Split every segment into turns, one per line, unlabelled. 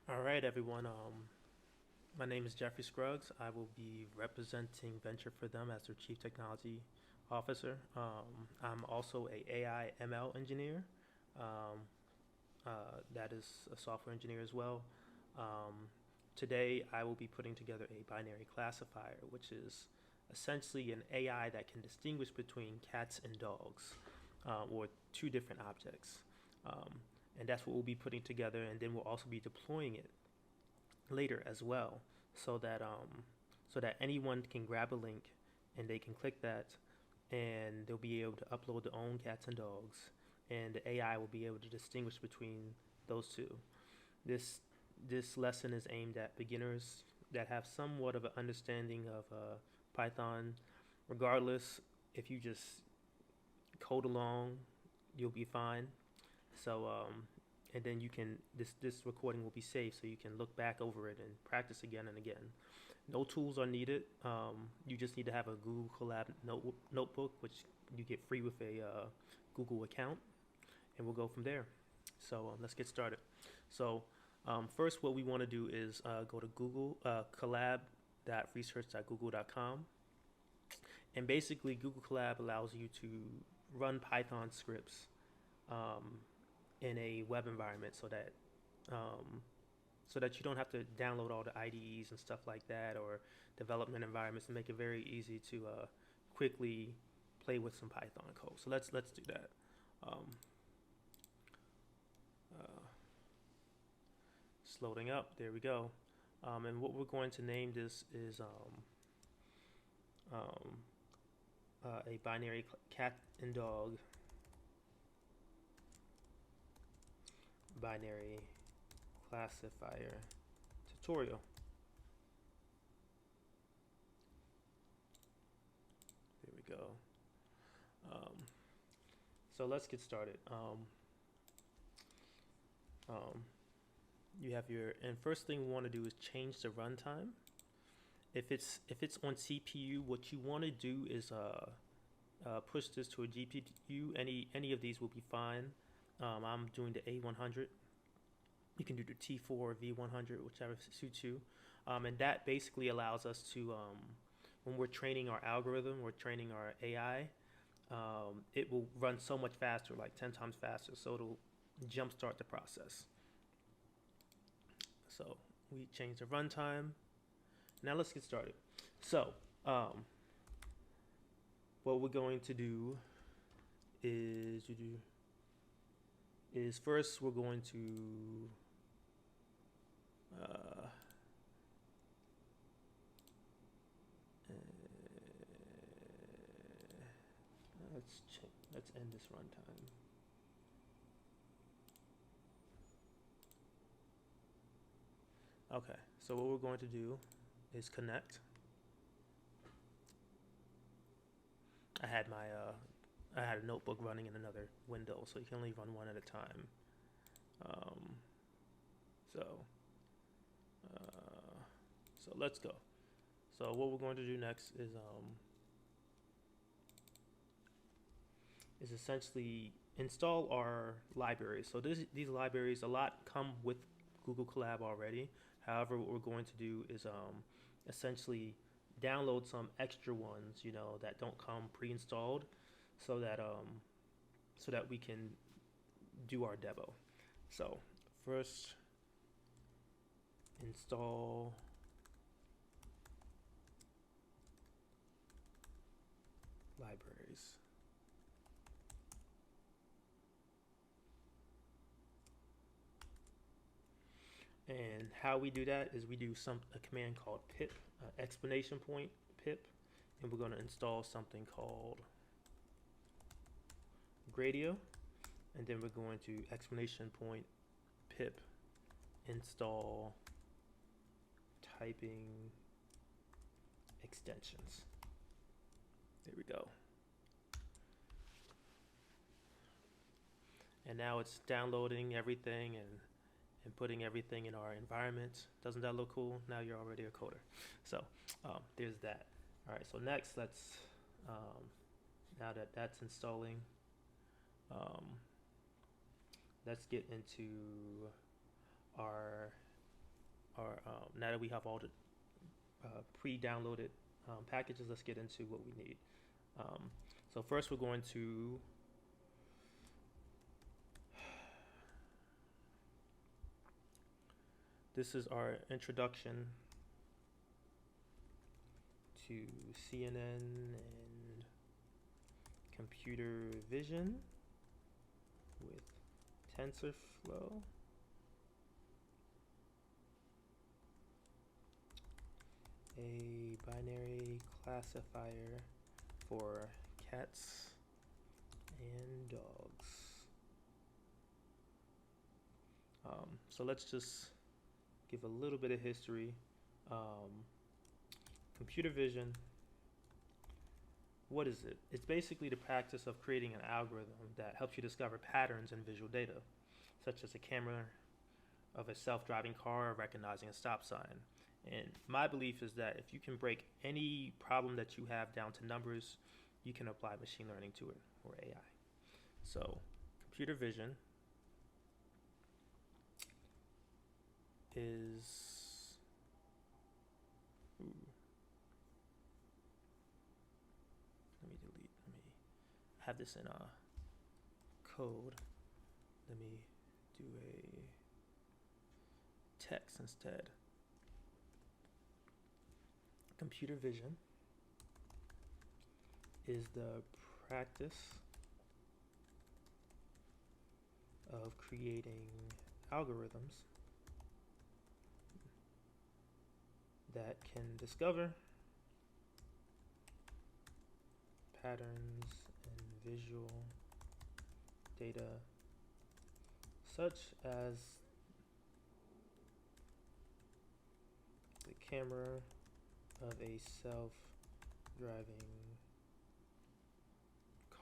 All right, everyone. My name is Jeffrey Scruggs. I will be representing Venture for them as their Chief Technology Officer. I'm also a AI ML engineer. Um, that is a software engineer as well. Um, Today, I will be putting together a binary classifier, which is essentially an AI that can distinguish between cats and dogs, or two different objects. Um, and that's what we'll be putting together, and then we'll also be deploying it later as well, so that anyone can grab a link and they can click that, and they'll be able to upload their own cats and dogs, and the AI will be able to distinguish between those two. This this lesson is aimed at beginners that have somewhat of an understanding of Python. Regardless, if you just code along, you'll be fine. So and then you can this recording will be saved, so you can look back over it and practice again and again. No tools are needed. You just need to have a Google Colab notebook, which you get free with a Google account, and we'll go from there. So let's get started. So first, what we want to do is go to Google collab.research.google.com, and basically Google Colab allows you to run Python scripts um, in a web environment, um, so that you don't have to download all the IDEs and stuff like that, or development environments, and make it very easy to quickly play with some Python code. So let's do that. Um, uh, it's loading up. There we go. And what we're going to name this is um, a binary cat and dog binary classifier tutorial. There we go. Um, so let's get started. Um, you have your, and first thing we want to do is change the runtime. If it's on CPU, what you want to do is push this to a GPU. Any of these will be fine. I'm doing the A100. You can do the T4 or V100, whichever suits you. And that basically allows us to, when we're training our algorithm, we're training our AI, it will run so much faster, like 10 times faster. So it'll jumpstart the process. So we change the runtime. Now let's get started. So what we're going to do is first we're going to uh, let's end this runtime. Okay, so what we're going to do is connect. I had a notebook running in another window, so you can only run one at a time. Um, so uh, so let's go. So what we're going to do next is essentially install our libraries. So these libraries, a lot come with Google Colab already. However, what we're going to do is essentially download some extra ones, that don't come pre-installed, so that we can do our demo. So first, install libraries. And how we do that is we do a command called pip, explanation point pip, and we're going to install something called Gradio, and then we're going to explanation point pip install typing extensions. There we go. And now it's downloading everything and putting everything in our environment. Doesn't that look cool? Now you're already a coder. So there's that. All right, so next now that that's installing, let's get into our our, now that we have all the pre-downloaded packages, let's get into what we need. So first we're going to this is our introduction to CNN and computer vision with TensorFlow. A binary classifier for cats and dogs. So let's just give a little bit of history. Computer vision, what is it? It's basically the practice of creating an algorithm that helps you discover patterns in visual data, such as a camera of a self-driving car recognizing a stop sign. And my belief is that if you can break any problem that you have down to numbers, you can apply machine learning to it, or AI. So computer vision is let me have this in code. Let me do a text instead. Computer vision is the practice of creating algorithms that can discover patterns in visual data, such as the camera of a self-driving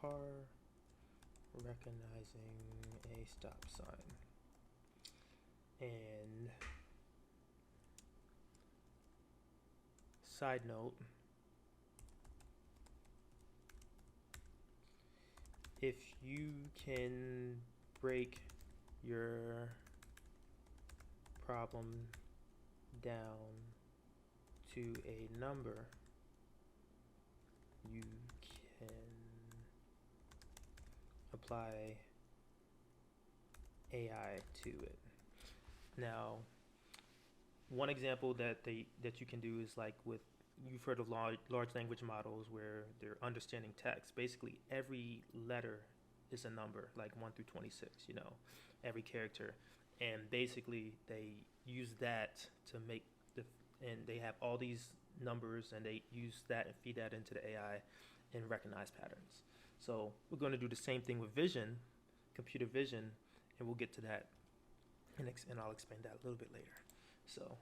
car recognizing a stop sign. And side note, if you can break your problem down to a number, you can apply AI to it. Now, one example that you can do is like with, you've heard of large language models where they're understanding text. Basically, every letter is a number, like 1 through 26, every character. And basically, they use that to make and they have all these numbers, and they use that and feed that into the AI and recognize patterns. So we're going to do the same thing with vision, computer vision, and we'll get to that, and I'll explain that a little bit later. So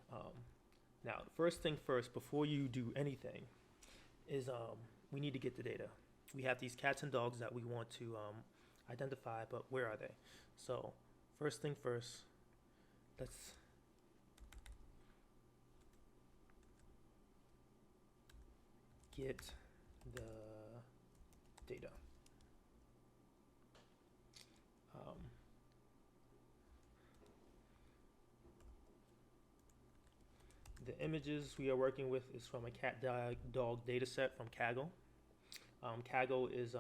now, first thing first, before you do anything, is we need to get the data. We have these cats and dogs that we want to identify, but where are they? So first thing first, let's get the data. The images we are working with is from a cat dog data set from Kaggle. Kaggle is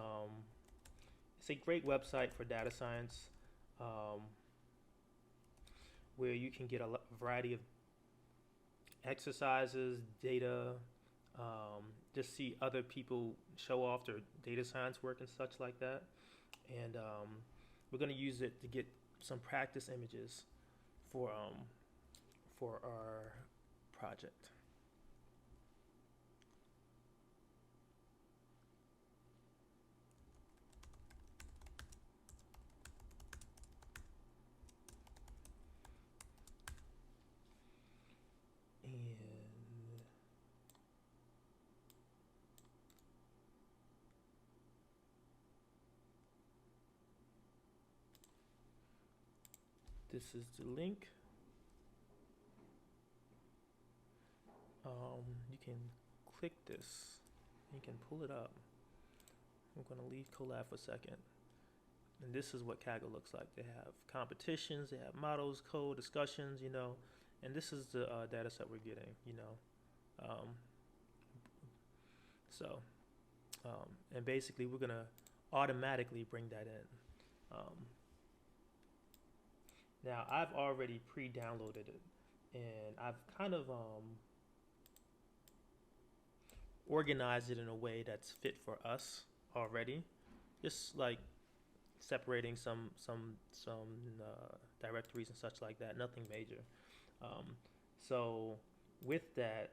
it's a great website for data science, where you can get a variety of exercises, data, just see other people show off their data science work and such like that. And we're going to use it to get some practice images for our project. This is the link. You can click this. You can pull it up. I'm going to leave Colab for a second. And this is what Kaggle looks like. They have competitions, they have models, code, discussions, and this is the data set we're getting, you know. Um, so, and basically we're gonna automatically bring that in. Now I've already pre-downloaded it, and I've kind of organized it in a way that's fit for us already. Just like separating some directories and such like that. Nothing major. Um, so with that,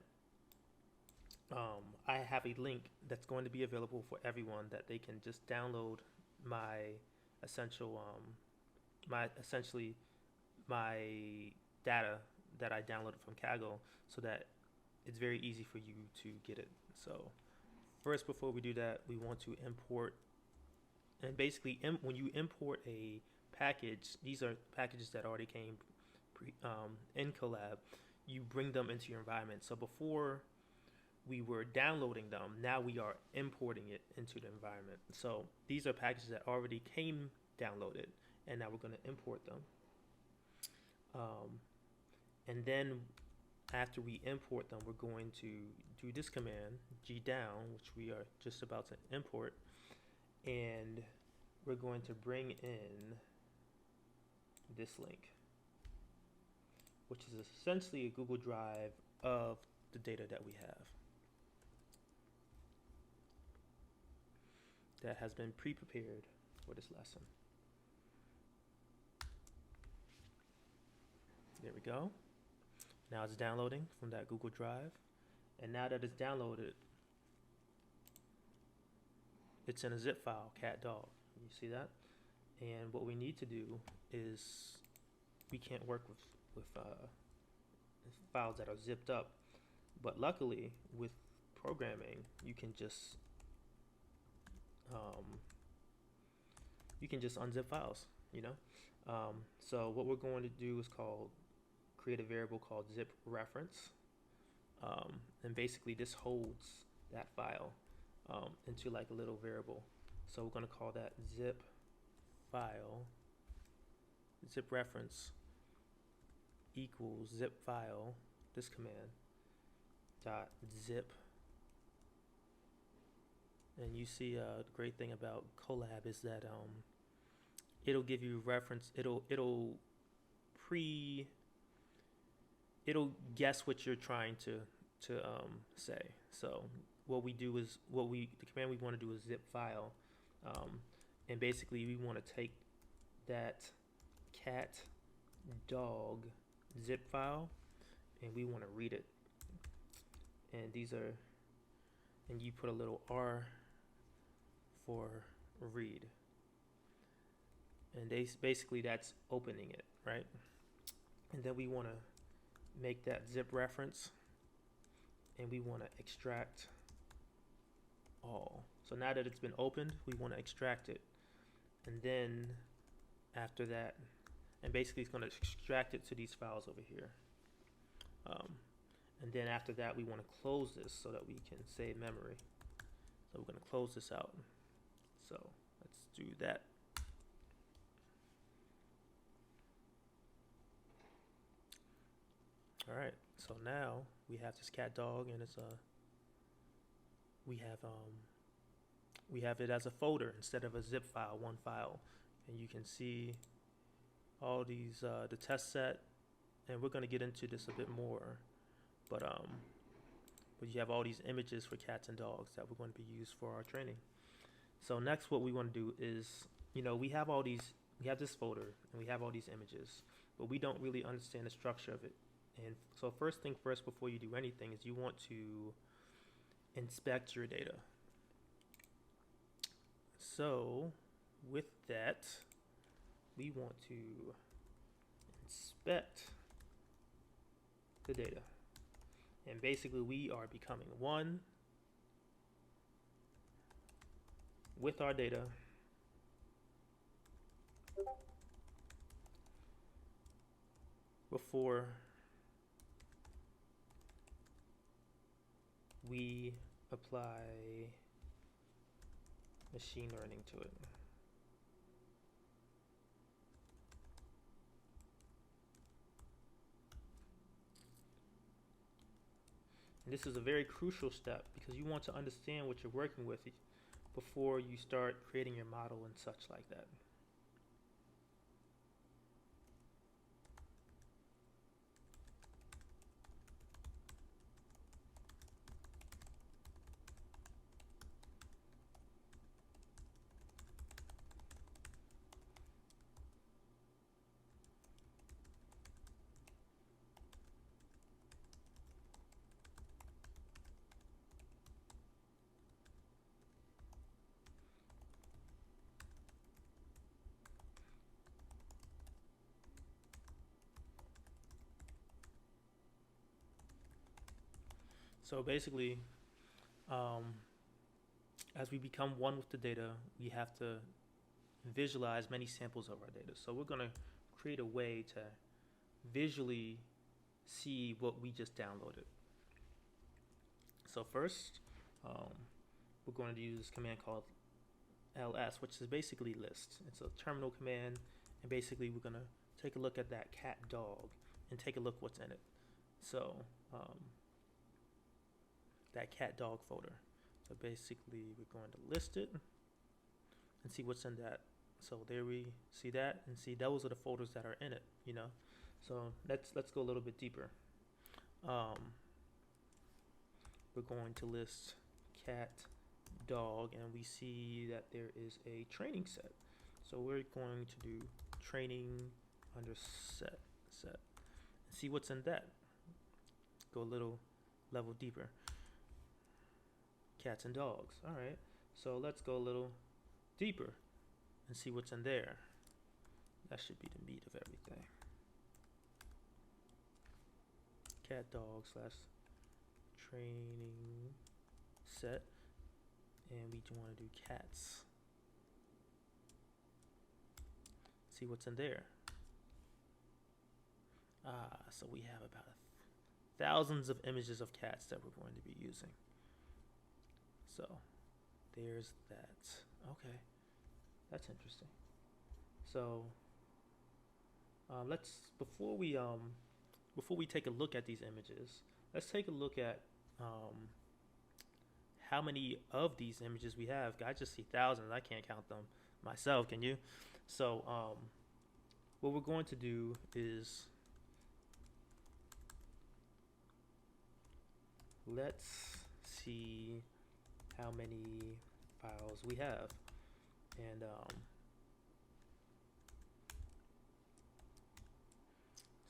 I have a link that's going to be available for everyone that they can just download my essential, essentially my data that I downloaded from Kaggle, so that it's very easy for you to get it. So first, before we do that, we want to import, and basically when you import a package, these are packages that already came in Colab, you bring them into your environment. So before we were downloading them, now we are importing it into the environment. So these are packages that already came downloaded, and now we're going to import them. And then after we import them, we're going to do this command, gdown, which we are just about to import, and we're going to bring in this link, which is essentially a Google Drive of the data that we have that has been pre-prepared for this lesson. There we go. Now it's downloading from that Google Drive, and now that it's downloaded, it's in a zip file, cat dog. You see that? And what we need to do is, we can't work with files that are zipped up, but luckily with programming you can just unzip files, you know. So what we're going to do is create a variable called zip reference, and basically this holds that file into like a little variable. So we're going to call that zip file, zip reference equals zip file, this command, dot zip. And you see the great thing about Colab is that it'll give you reference, it'll guess what you're trying to say. So what we do is, the command we want to do is zip file, and basically we want to take that cat dog zip file and we want to read it. And and you put a little R for read, and basically that's opening it, right? And then we want to make that zip reference, and we want to extract all. So now that it's been opened, we want to extract it, and then after that, and basically it's going to extract it to these files over here, and then after that we want to close this so that we can save memory. So we're going to close this out. So let's do that. All right, so now we have this cat dog, and we have it as a folder instead of a zip file, one file. And you can see all these, the test set, and we're going to get into this a bit more, but you have all these images for cats and dogs that we're going to be used for our training. So next, what we want to do is, we have this folder and we have all these images, but we don't really understand the structure of it. And so first thing first, before you do anything, is you want to inspect your data. So with that, we want to inspect the data. And basically we are becoming one with our data before we apply machine learning to it. And this is a very crucial step because you want to understand what you're working with before you start creating your model and such like that. So basically, um, as we become one with the data, we have to visualize many samples of our data. So we're going to create a way to visually see what we just downloaded. So first, um, we're going to use this command called ls, which is basically list. It's a terminal command, and basically we're going to take a look at that cat dog and take a look what's in it. So that cat dog folder. So basically we're going to list it and see what's in that. So there we see that, and see those are the folders that are in it, you know. So let's go a little bit deeper. We're going to list cat dog, and we see that there is a training set. So we're going to do training under set and see what's in that. Go a little level deeper. Cats and dogs. All right. So let's go a little deeper and see what's in there. That should be the meat of everything. Cat dog slash training set, and we want to do cats. See what's in there. So we have about thousands of images of cats that we're going to be using. So there's that. Okay, that's interesting. So before we take a look at these images, let's take a look at how many of these images we have. I just see thousands. I can't count them myself. Can you? So what we're going to do is let's see how many files we have, and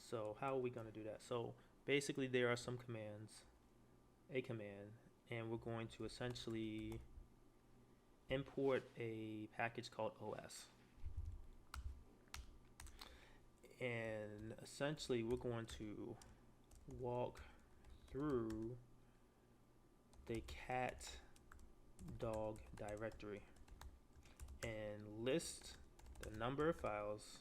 so how are we going to do that? So basically there are some commands, a command, and we're going to essentially import a package called OS. And essentially we're going to walk through the cat dog directory and list the number of files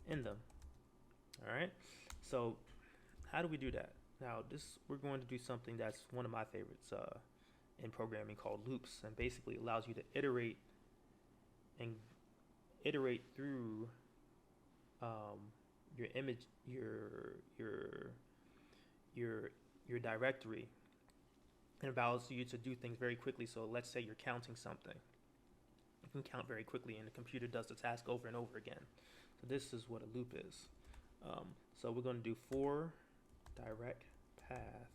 in them. All right, so how do we do that? Now we're going to do something that's one of my favorites in programming, called loops, and basically allows you to iterate through your image, your directory, and allows you to do things very quickly. So let's say you're counting something. You can count very quickly, and the computer does the task over and over again. So this is what a loop is. So we're going to do for direct path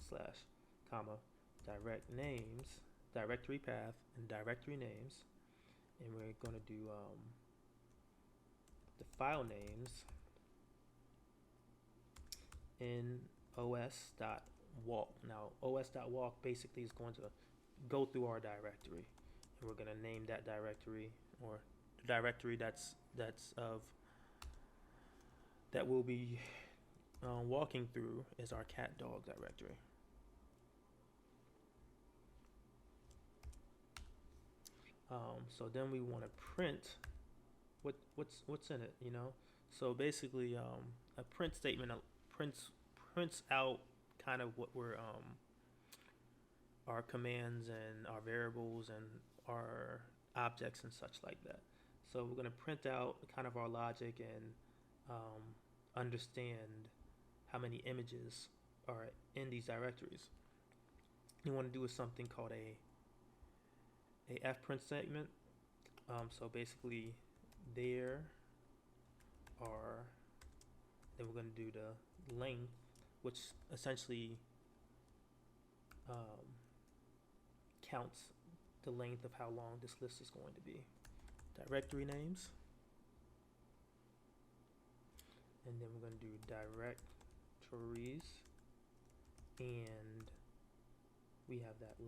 slash comma direct names, directory path, and directory names, and we're going to do the file names in os.walk. Now os.walk basically is going to go through our directory, and we're going to name that directory, or the directory that we'll be walking through is our cat dog directory. So then we want to print what's in it, you know. So basically a print statement prints out kind of what we're our commands and our variables and our objects and such like that. So we're going to print out kind of our logic and understand how many images are in these directories. You want to do is something called a fprint statement. So basically, there are, then we're going to do the length, which essentially counts the length of how long this list is going to be. Directory names, and then we're going to do directories, and we have that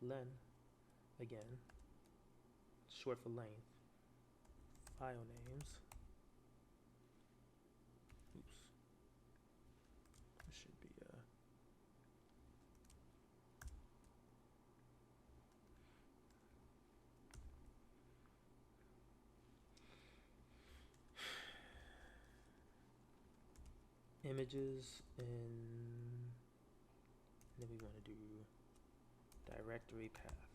len again, short for length. File names, oops, it should be images, and then we want to do directory path.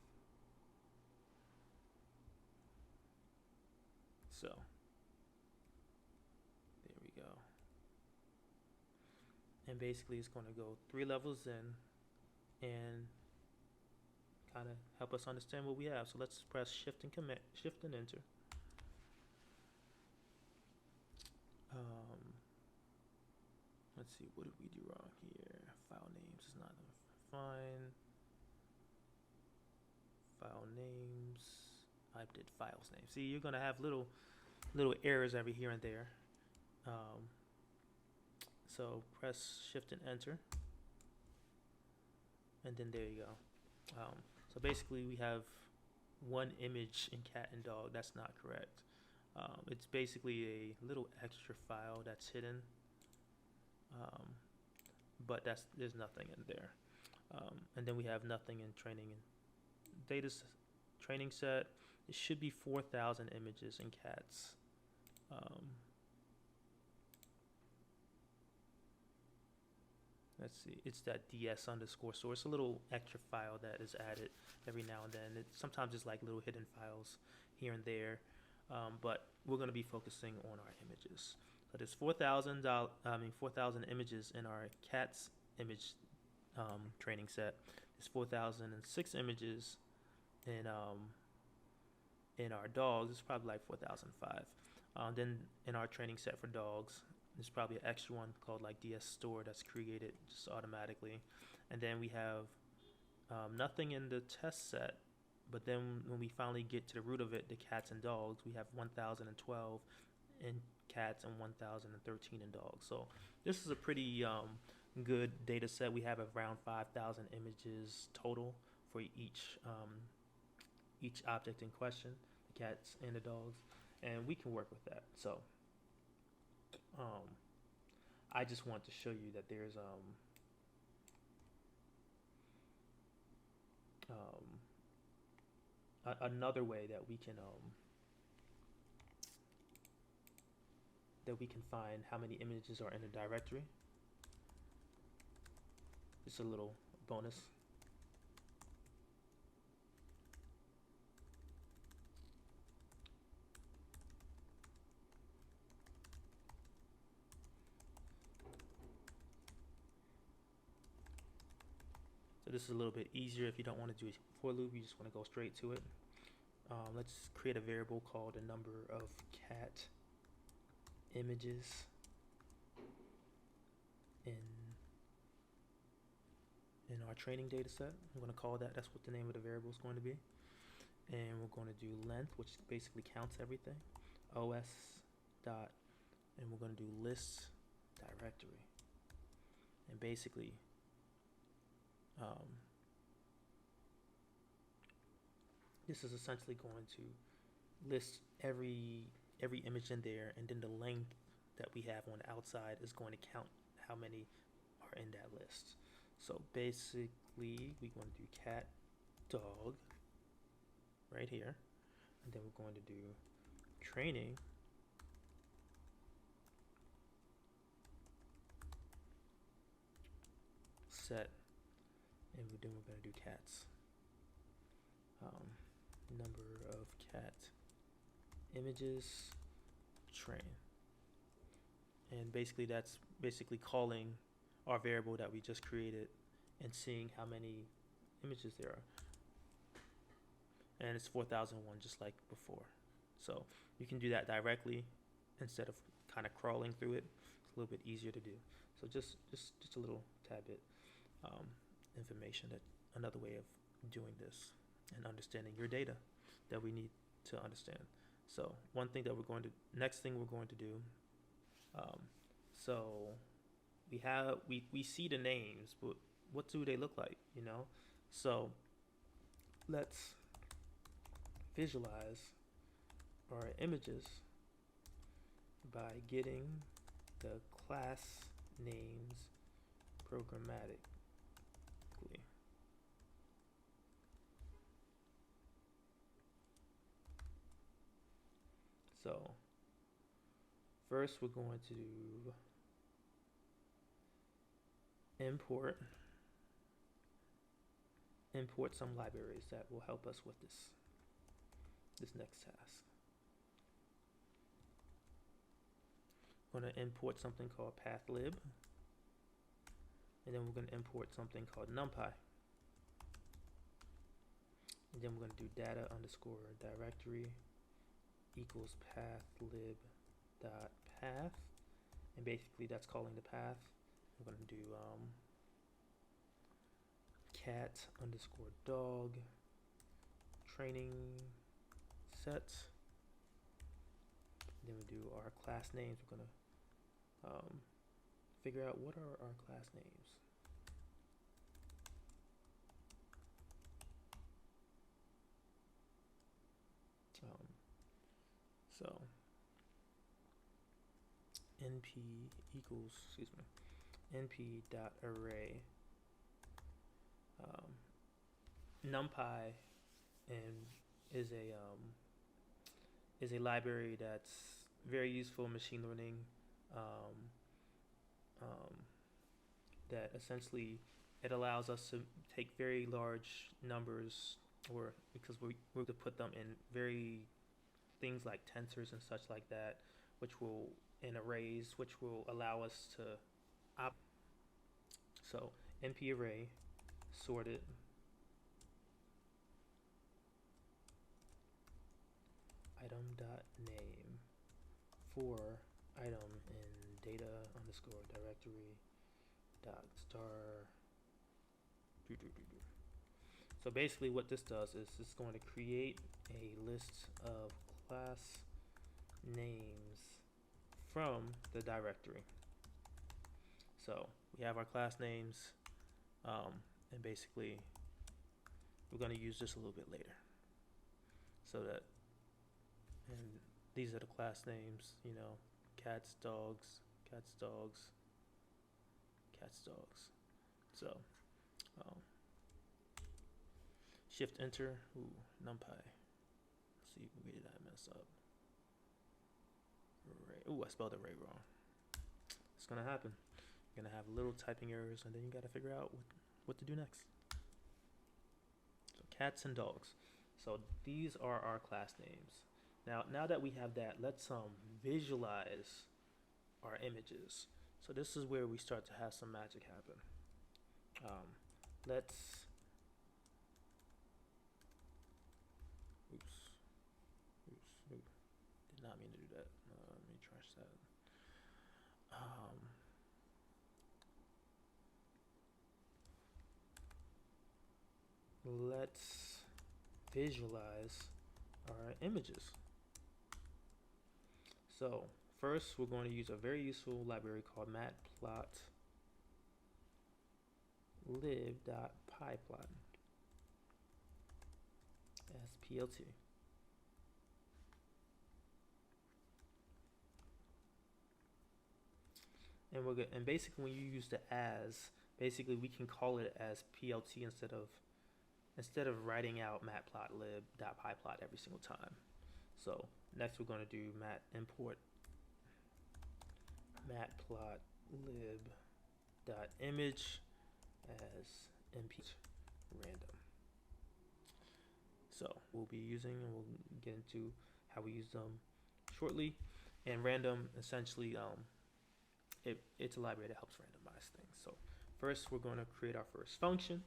So there we go. And basically it's going to go 3 levels in and kind of help us understand what we have. So let's press shift and enter. Let's see, what did we do wrong here? File names is not fine. File names, I did files names. See, you're gonna have little errors every here and there. So press shift and enter, and then there you go. So basically we have one image in cat and dog. That's not correct. It's basically a little extra file that's hidden, but there's nothing in there. And then we have nothing in training and data training set. It should be 4,000 images in cats. Let's see, it's that ds underscore source, a little extra file that is added every now and then. Sometimes it's like little hidden files here and there, but we're going to be focusing on our images. So there's 4,000 images in our cats image training set. There's 4,006 images in our dogs. It's probably like 4,005. Then in our training set for dogs, there's probably an extra one called like DS store that's created just automatically. And then we have nothing in the test set, but then when we finally get to the root of it, the cats and dogs, we have 1,012 in cats and 1,013 in dogs. So this is a pretty good data set. We have around 5,000 images total for each object in question, the cats and the dogs, and we can work with that. So I just want to show you that there's another way that we can find how many images are in a directory. Just a little bonus. So this is a little bit easier if you don't want to do a for loop, you just want to go straight to it. Let's create a variable called the number of cat images in our training data set. I'm going to call that's what the name of the variable is going to be. And we're going to do length, which basically counts everything. OS dot, and we're going to do list directory. And basically, this is essentially going to list every image in there, and then the length that we have on the outside is going to count how many are in that list. So basically, we're going to do cat dog right here, and then we're going to do training set, and then we're going to do cats. Number of cat images train, and basically that's basically calling our variable that we just created and seeing how many images there are. And it's 4001 just like before. So you can do that directly instead of kind of crawling through it. It's a little bit easier to do. So just a little tad bit information, that another way of doing this and understanding your data that we need to understand. So next thing we're going to do, so we see the names, but what do they look like, you know? So let's visualize our images by getting the class names programmatically. So first we're going to import some libraries that will help us with this next task. We're going to import something called pathlib, and then we're going to import something called numpy, and then we're going to do data underscore directory equals pathlib dot path, and basically that's calling the path. We're going to do cat underscore dog training set. Then we do our class names. We're going to figure out what are our class names. So np equals, np dot array numpy is a library that's very useful in machine learning, that essentially it allows us to take very large numbers, or because we're to put them in very things like tensors and such like that, which will in arrays, which will allow us to so np array sorted item dot name for item in data underscore directory dot star. So basically what this does is it's going to create a list of class names from the directory. So we have our class names, and basically we're going to use this a little bit later. So that, and these are the class names, you know, cats, dogs, cats, dogs, cats, dogs. So shift enter, numpy. Let's see, where did I mess up? I spelled array wrong. It's gonna happen. You're gonna have little typing errors, and then you gotta figure out what to do next. So cats and dogs. So these are our class names. Now that we have that, let's visualize our images. So this is where we start to have some magic happen. Did not mean to do that. Let me trash that. Let's visualize our images. So first, we're going to use a very useful library called matplotlib.pyplot as PLT. And we're good. And basically, when you use the as, basically we can call it as PLT instead of writing out matplotlib.pyplot every single time. So next, we're going to do import matplotlib.image as np random. So we'll be using, and we'll get into how we use them shortly. And random essentially it's a library that helps randomize things. So first we're going to create our first function,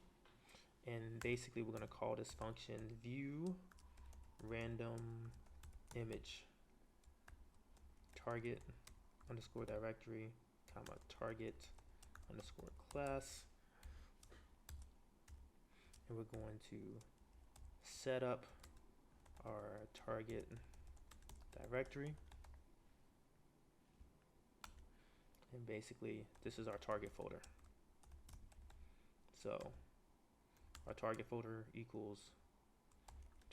and basically we're going to call this function view random image target underscore directory comma target underscore class, and we're going to set up our target directory, and basically this is our target folder. So our target folder equals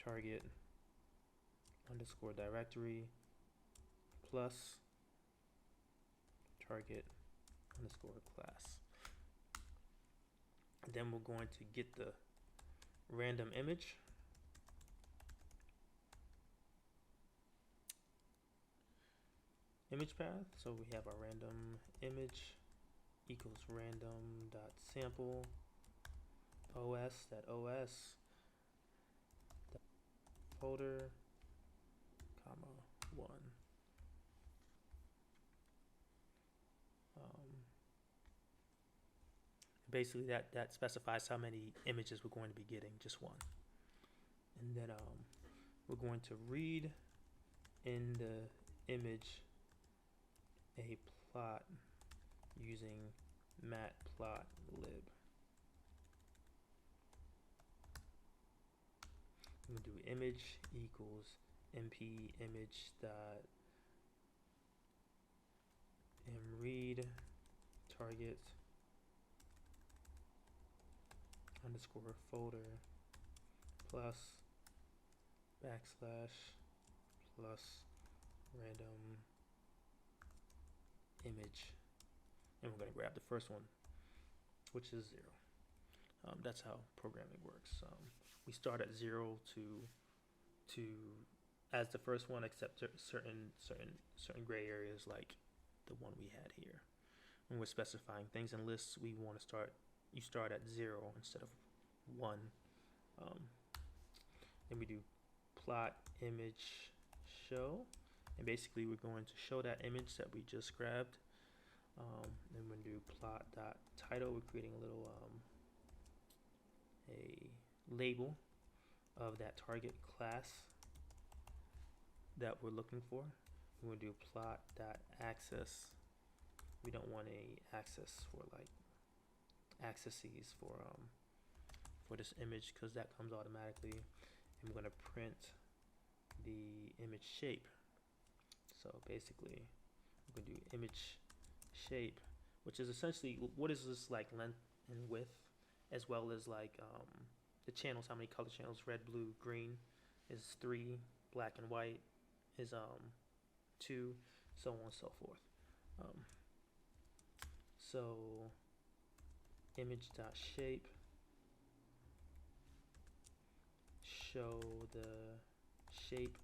target underscore directory plus target underscore class. And then we're going to get the random image, path. So we have our random image equals random dot sample os folder comma 1. Basically that specifies how many images we're going to be getting, just one. And then we're going to read in the image a plot using matplotlib. I'm going to do image equals mp image dot mread target underscore folder plus backslash plus random image, and we're going to grab the first one, which is 0. That's how programming works. We start at 0 to as the first one, except certain gray areas like the one we had here. When we're specifying things in lists, we want to you start at 0 instead of 1. Then we do plot image show, and basically we're going to show that image that we just grabbed. Then we're going to do plot dot title. We're creating a little a label of that target class that we're looking for. We're going to do plot dot access. We don't want a access for like accesses for this image, because that comes automatically. And we're going to print the image shape. So basically we're going to do image shape, which is essentially what is this like length and width, as well as like the channels, how many color channels, red, blue, green is 3, black and white is 2, so on and so forth. So image dot shape show the shape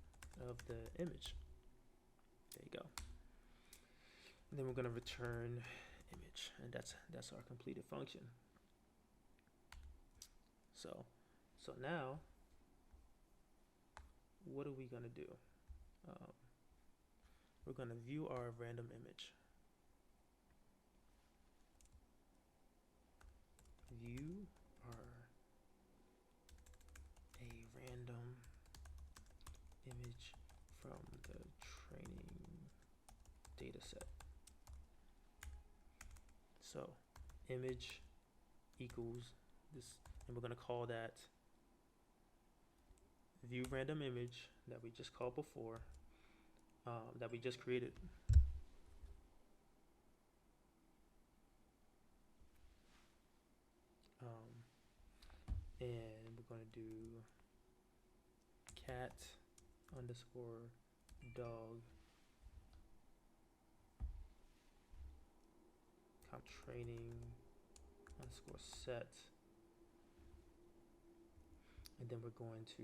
of the image. There you go. And then we're going to return image, and that's our completed function. So now what are we going to do? We're going to view our random image. View a random image from the training data set. So image equals this, and we're going to call that view random image that we just called before, that we just created. And we're going to do cat underscore dog comp training underscore set, and then we're going to,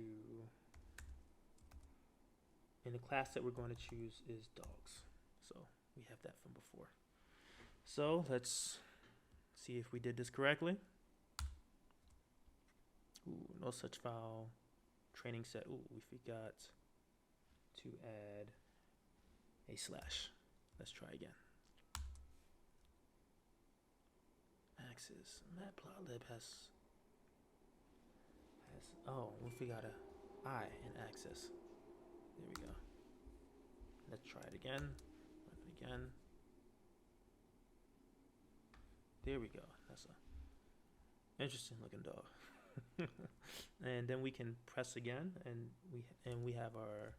and the class that we're going to choose is dogs. So we have that from before. So let's see if we did this correctly. Ooh, no such file. Training set. Ooh, we forgot to add a slash. Let's try again. axis. Matplotlib has oh, what if we got a I in axis? There we go. Let's try it again. Run it again. There we go. That's a interesting looking dog. And then we can press again, and we have our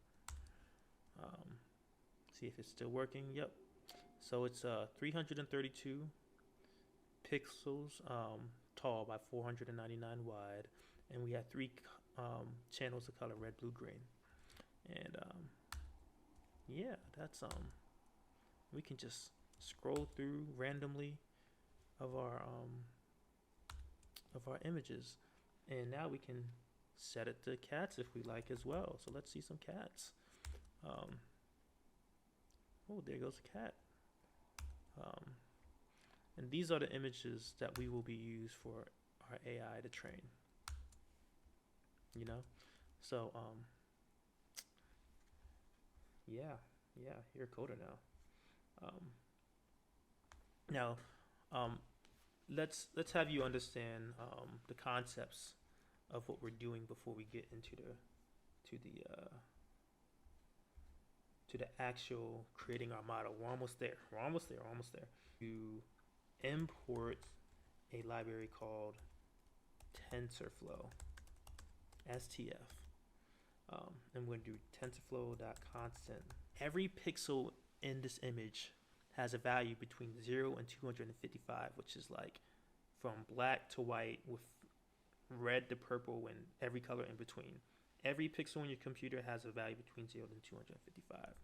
see if it's still working. Yep. So it's 332 pixels tall by 499 wide, and we have three channels of color: red, blue, green. And yeah, that's we can just scroll through randomly of our images, and now we can set it to cats if we like as well. So let's see some cats. Oh, there goes a cat. And these are the images that we will be used for our AI to train. You know, so yeah, you're a coder now. Now, let's have you understand the concepts of what we're doing before we get into the actual creating our model. We're almost there. You import a library called TensorFlow, STF. And we're going to do TensorFlow.constant. Every pixel in this image has a value between 0 and 255, which is like from black to white with red to purple and every color in between. Every pixel on your computer has a value between 0 and 255.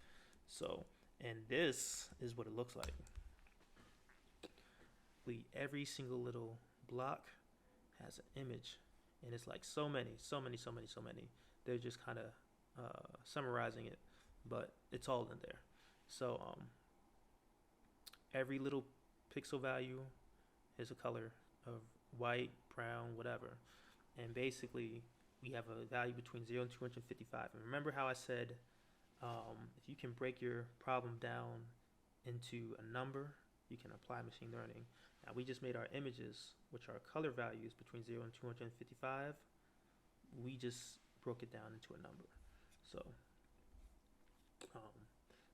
So, and this is what it looks like. Every single little block has an image, and it's like so many. They're just kind of summarizing it, but it's all in there. So every little pixel value is a color of white, brown, whatever. And basically, we have a value between 0 and 255. And remember how I said if you can break your problem down into a number, you can apply machine learning. Now, we just made our images, which are color values between 0 and 255. We just broke it down into a number. So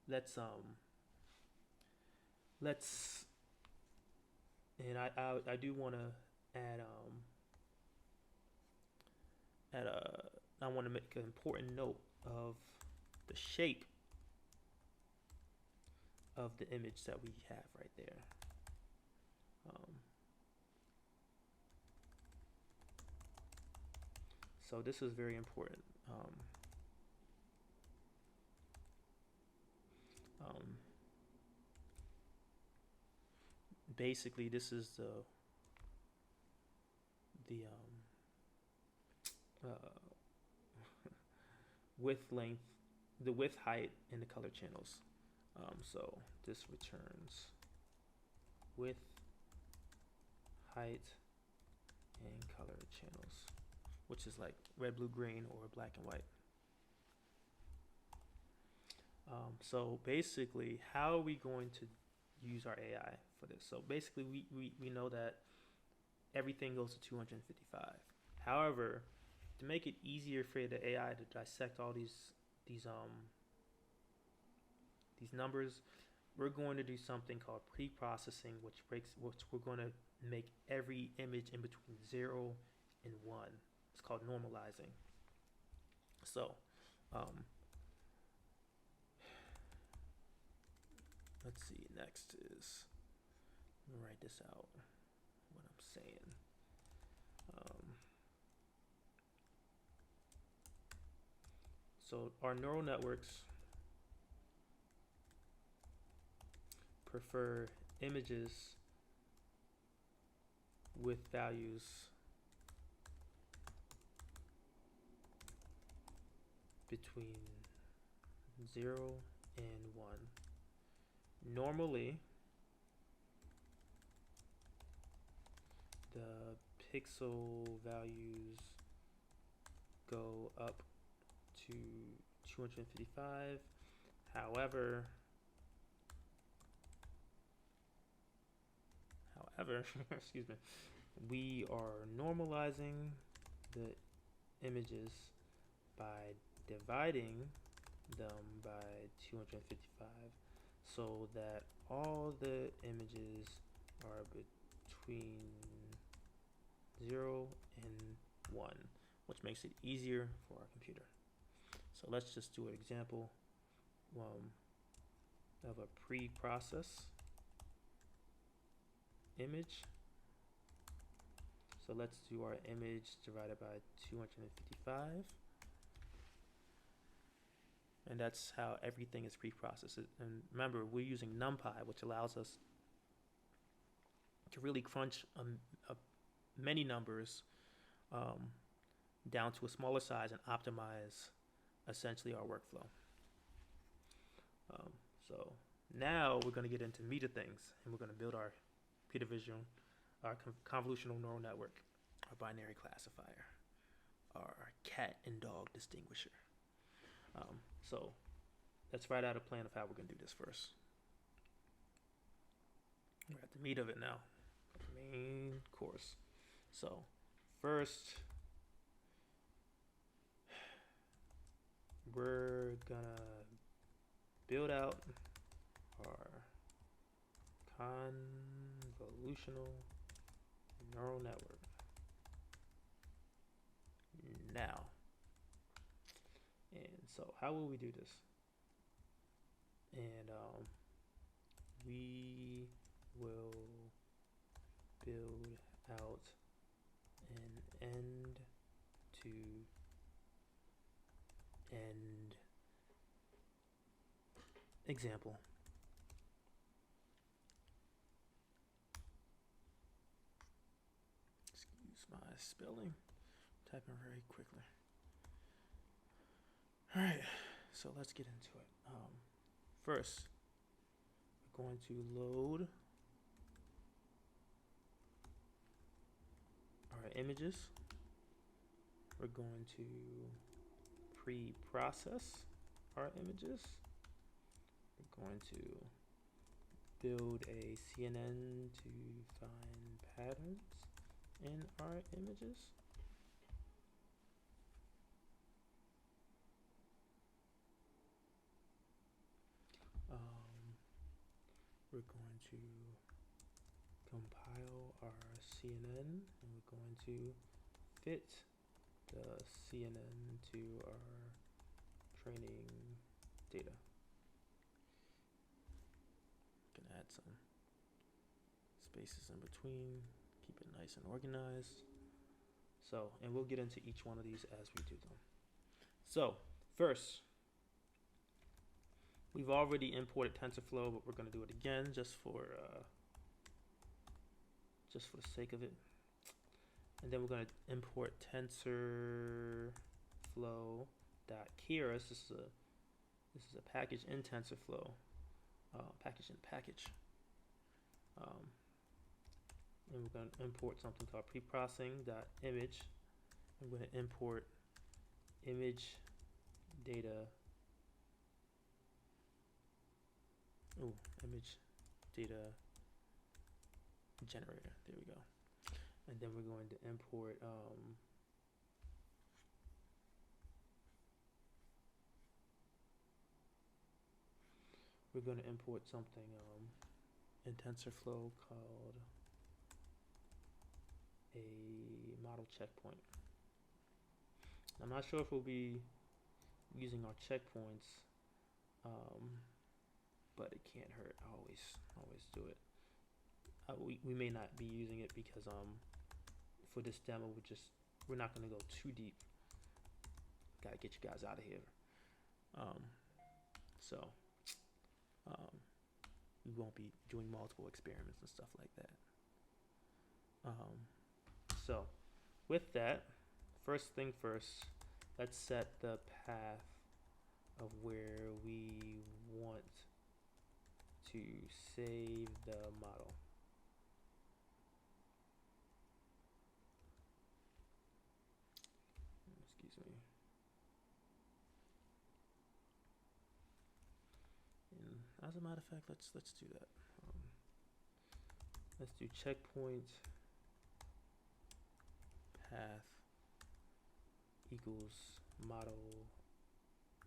let's and I do want to add I want to make an important note of the shape of the image that we have right there. So this is very important. Basically, this is the width, length, the width, height, and the color channels. So this returns width, height, and color channels, which is like red, blue, green, or black and white. So basically, how are we going to use our AI for this? So basically, we know that everything goes to 255. However, to make it easier for the AI to dissect all these numbers, we're going to do something called pre-processing, which we're going to make every image in between 0 and 1. It's called normalizing. So let's see, next is, let me write this out, what I'm saying. So our neural networks prefer images with values between 0 and 1. Normally, the pixel values go up to 255. However, However, excuse me, we are normalizing the images by dividing them by 255 so that all the images are between 0 and 1, which makes it easier for our computer. So let's just do an example of a pre-process image. So let's do our image divided by 255. And that's how everything is pre-processed. And remember, we're using NumPy, which allows us to really crunch many numbers down to a smaller size and optimize essentially our workflow. So now we're going to get into meat of things, and we're going to build our computer vision, our convolutional neural network, our binary classifier, our cat and dog distinguisher. So let's write out a plan of how we're going to do this first. We're at the meat of it now, the main course. So first, we're gonna build out our convolutional neural network. Now, and so how will we do this? And we will build out an end to end example. Excuse my spelling, typing very quickly. All right, so let's get into it. First, we're going to load our images. We're going to pre-process our images. We're going to build a CNN to find patterns in our images. We're going to compile our CNN, and we're going to fit the CNN to our training data. Can add some spaces in between, keep it nice and organized. So, and we'll get into each one of these as we do them. So, first, we've already imported TensorFlow, but we're going to do it again just for the sake of it. And then we're going to import TensorFlow.keras. This is a package in TensorFlow, package in package. And we're going to import something called preprocessing.image. I'm going to import image data. Image data generator. There we go. And then we're going to import something in TensorFlow called a model checkpoint. I'm not sure if we'll be using our checkpoints, but it can't hurt. I always do it. We may not be using it because for this demo we're not going to go too deep. Gotta get you guys out of here. So we won't be doing multiple experiments and stuff like that. So with that, first thing first, let's set the path of where we want to save the model. Excuse me. And as a matter of fact, let's do that. let's do checkpoint path equals model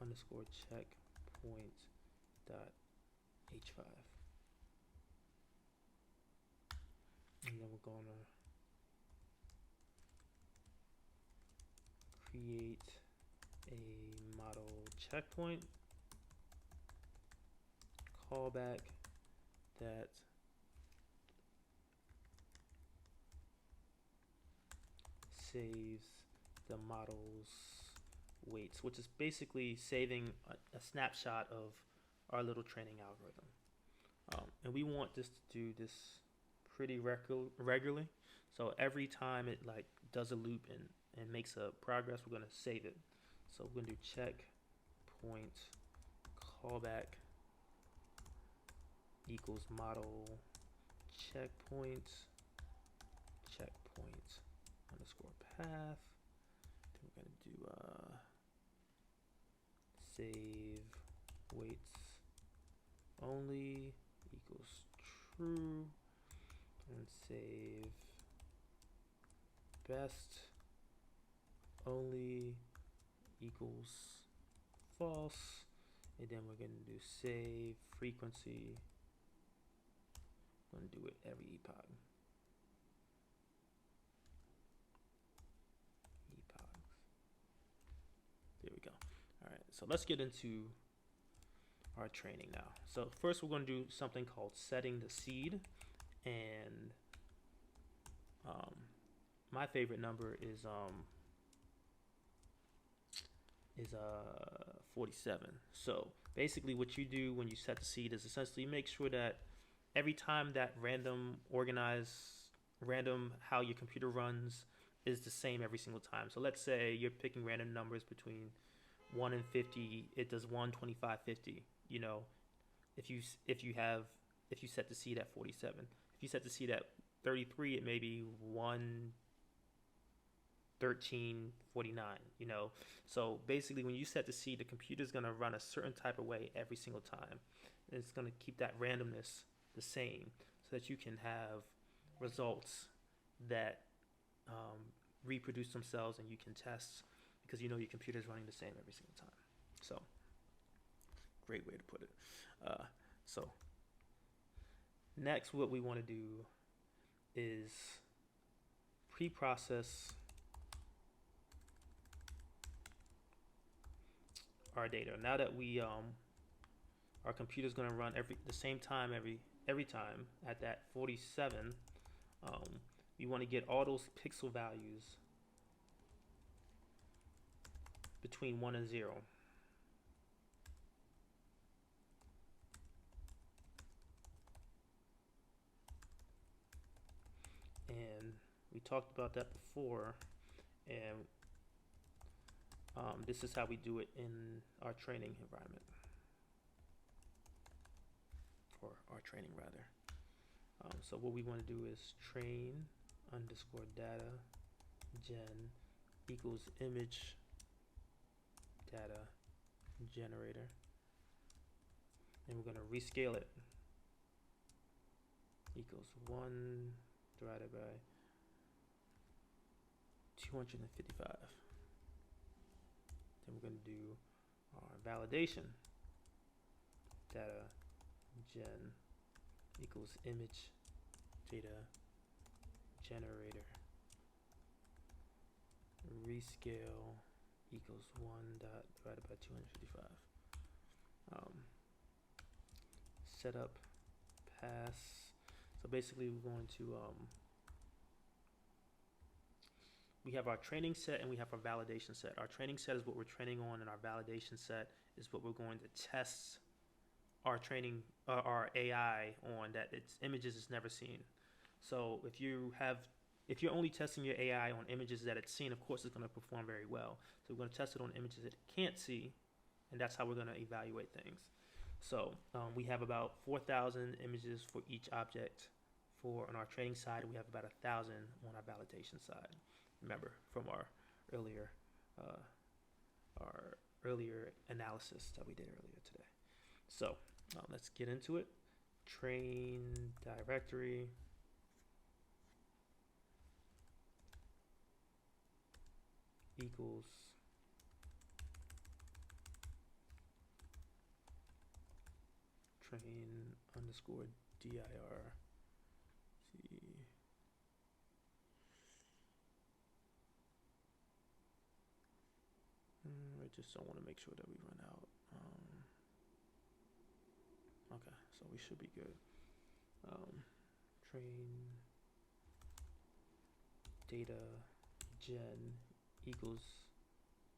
underscore checkpoint dot h5. And then we're gonna create a model checkpoint callback that saves the model's weights, which is basically saving a snapshot of our little training algorithm. And we want this to do this pretty regularly. So every time it like does a loop and makes a progress, we're gonna save it. So we're gonna do checkpoint callback equals model checkpoint underscore path. Then we're gonna do save weights only equals true, and save best only equals false, and then we're going to do save frequency. I'm going to do it every epoch. There we go. All right, so let's get into our training now. So first we're going to do something called setting the seed, and my favorite number is 47. So basically what you do when you set the seed is essentially make sure that every time that random how your computer runs is the same every single time. So let's say you're picking random numbers between 1 and 50, it does 1, 25, 50. You know, if you set the seed at 47, if you set the seed at 33, it may be 1, 13, 49. You know, so basically when you set the seed, the computer's gonna run a certain type of way every single time. And it's gonna keep that randomness the same, so that you can have results that reproduce themselves, and you can test because you know your computer is running the same every single time. So, great way to put it. So, next, what we want to do is pre-process our data. Now that we our computer's going to run the same time every time at that 47. We want to get all those pixel values between 1 and 0. And we talked about that before, and this is how we do it in our training environment, or our training rather. So what we want to do is train underscore data gen equals image data generator, and we're going to rescale it equals 1 divided by 255. Then we're going to do our validation data gen equals image data generator rescale equals 1 dot divided by 255. Set up pass. So basically we're going to we have our training set and we have our validation set. Our training set is what we're training on, and our validation set is what we're going to test our training our AI on, that its images it's never seen. So if you're only testing your AI on images that it's seen, of course it's going to perform very well. So we're going to test it on images that it can't see, and that's how we're going to evaluate things. So we have about 4,000 images for each object on our training side. We have about 1,000 on our validation side. Remember from our earlier analysis that we did earlier today. So let's get into it. Train directory equals train underscore dir. See. I just don't want to make sure that we run out. Okay, so we should be good. Train data gen equals,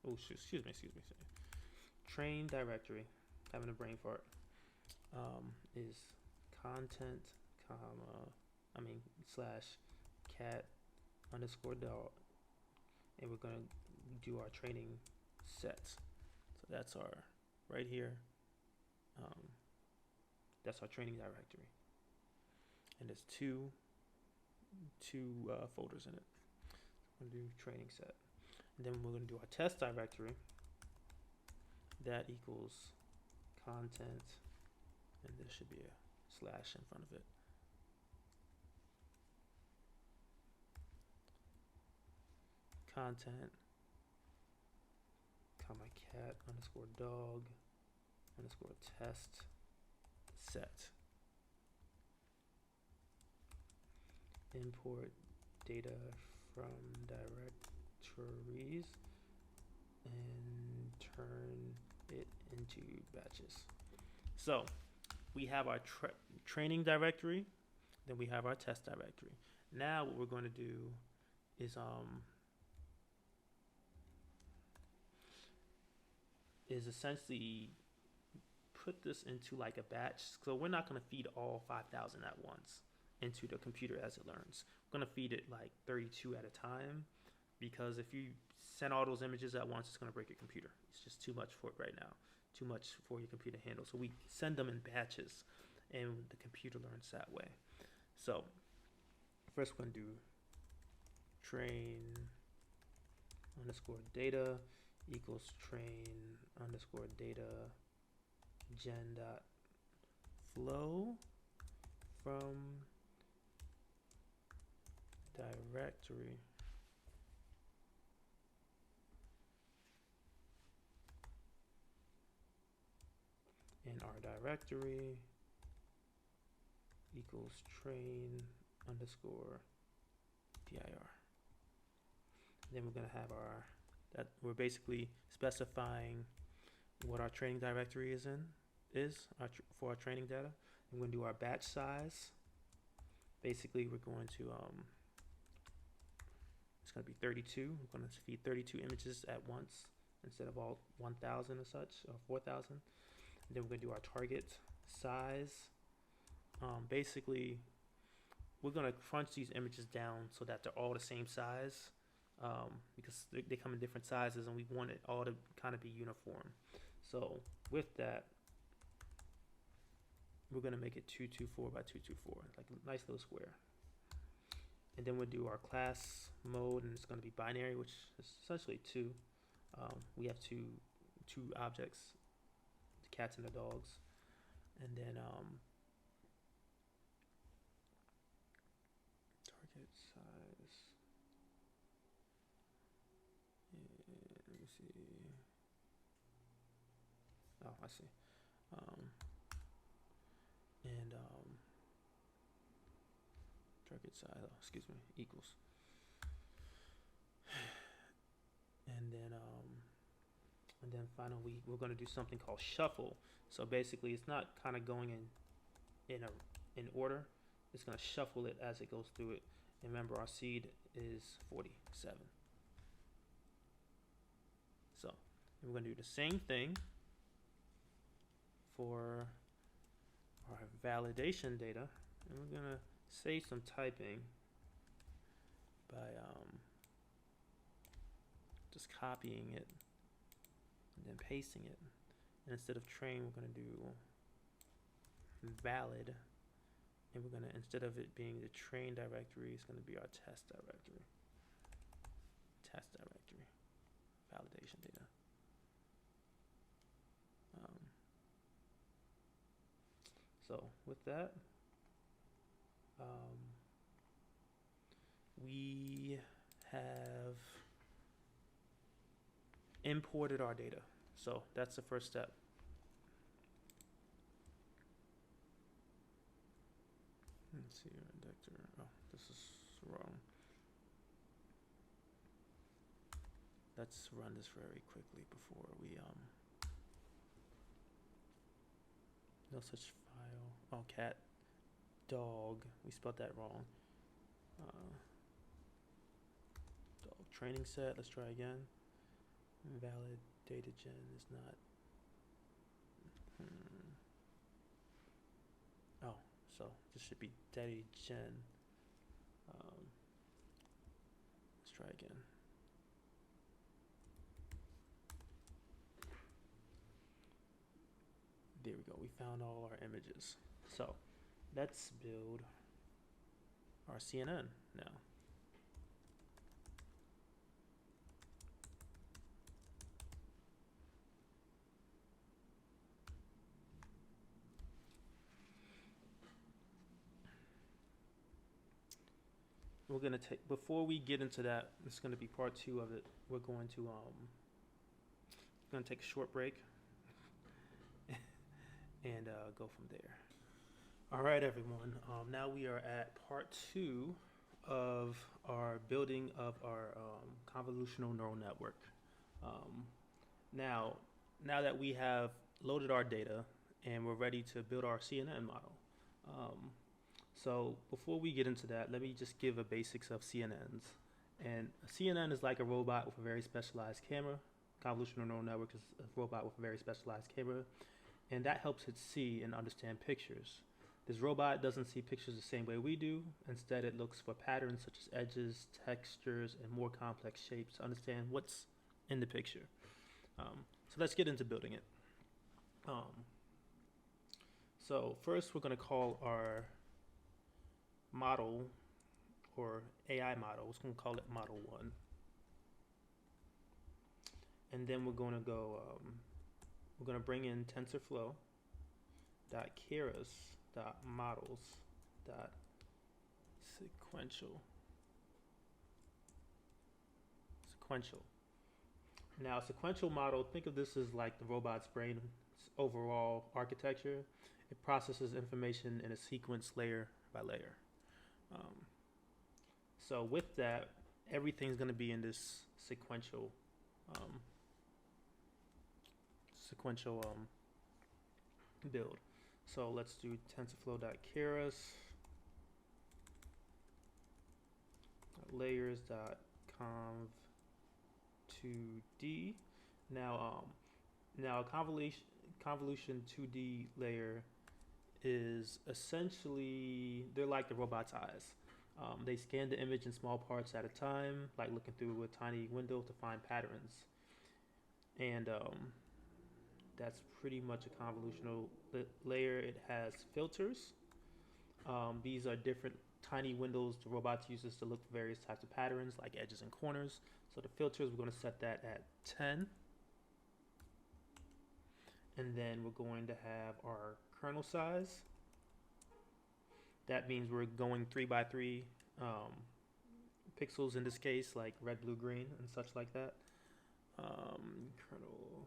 oh, excuse me. Train directory, having a brain fart, is content, slash cat underscore dog, and we're gonna do our training sets. So that's our, right here, that's our training directory. And there's two folders in it. We're gonna do training set. And then we're gonna do our test directory. That equals content, and there should be a slash in front of it. Content, comma cat underscore dog underscore test set. Import data from directories and turn it into batches. So we have our training directory, then we have our test directory. Now what we're going to do is essentially put this into like a batch. So we're not going to feed all 5,000 at once into the computer as it learns. We're going to feed it like 32 at a time, because if you send all those images at once, it's going to break your computer. It's just too much for it right now, too much for your computer to handle. So we send them in batches, and the computer learns that way. So first we're going to do train underscore data equals train underscore data gen dot flow from directory and our directory equals train underscore dir. Then we're going to have our, that we're basically specifying what our training directory for our training data. I'm going to do our batch size. Basically, we're going to it's going to be 32. We're going to feed 32 images at once instead of all 1,000 or such, or 4,000. Then we're going to do our target size. Basically, we're going to crunch these images down so that they're all the same size, because they come in different sizes, and we want it all to kind of be uniform. So with that, we're going to make it 224 by 224, like a nice little square. And then we'll do our class mode, and it's going to be binary, which is essentially 2. We have two objects, the cats and the dogs. And then target size. Let me see. Oh, I see. Target size, excuse me, equals. And then finally we're going to do something called shuffle. So basically, it's not kind of going in order. It's going to shuffle it as it goes through it. And remember, our seed is 47. So we're going to do the same thing for our validation data, and we're going to save some typing by just copying it and then pasting it. And instead of train, we're going to do valid, and we're going to, instead of it being the train directory, it's going to be our test directory. Test directory, validation data. So with that, we have imported our data. So that's the first step. Let's see, inductor. Oh, this is wrong. Let's run this very quickly before we no such file. Oh, cat, dog. We spelled that wrong. Dog training set. Let's try again. Invalid data gen is not. Oh, so this should be data gen. Let's try again. There we go. We found all our images. So let's build our CNN now. We're gonna take, before we get into that, it's gonna be part 2 of it. We're going to gonna take a short break and go from there. All right, everyone. Now we are at part 2 of our building of our convolutional neural network. Now that we have loaded our data and we're ready to build our CNN model. So before we get into that, let me just give a basics of CNNs. And a CNN is like a robot with a very specialized camera. Convolutional neural network is a robot with a very specialized camera, and that helps it see and understand pictures. This robot doesn't see pictures the same way we do. Instead, it looks for patterns such as edges, textures, and more complex shapes to understand what's in the picture. So let's get into building it. So first, we're going to call our model, or AI model. We're going to call it model 1. And then we're going to go, we're going to bring in TensorFlow dot keras dot models dot sequential. Now, sequential model, think of this as like the robot's brain's overall architecture. It processes information in a sequence layer by layer. So with that, everything's going to be in this sequential build. So let's do TensorFlow.keras layers.conv2d. Now a convolution 2D layer is essentially, they're like the robot's eyes. They scan the image in small parts at a time, like looking through a tiny window to find patterns. And that's pretty much a convolutional layer. It has filters. These are different tiny windows the robot uses to look for various types of patterns, like edges and corners. So the filters, we're going to set that at 10. And then we're going to have our kernel size. That means we're going 3 by 3 pixels in this case, like red, blue, green, and such like that. Kernel.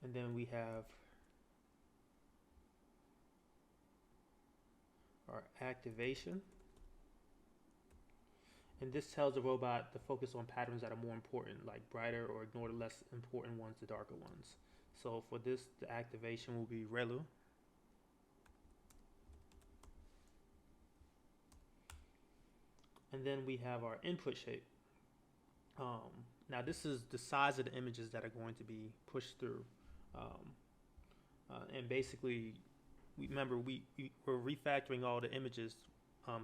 And then we have our activation. And this tells the robot to focus on patterns that are more important, like brighter, or ignore the less important ones, the darker ones. So for this, the activation will be ReLU. And then we have our input shape. Now this is the size of the images that are going to be pushed through. And basically, we're refactoring all the images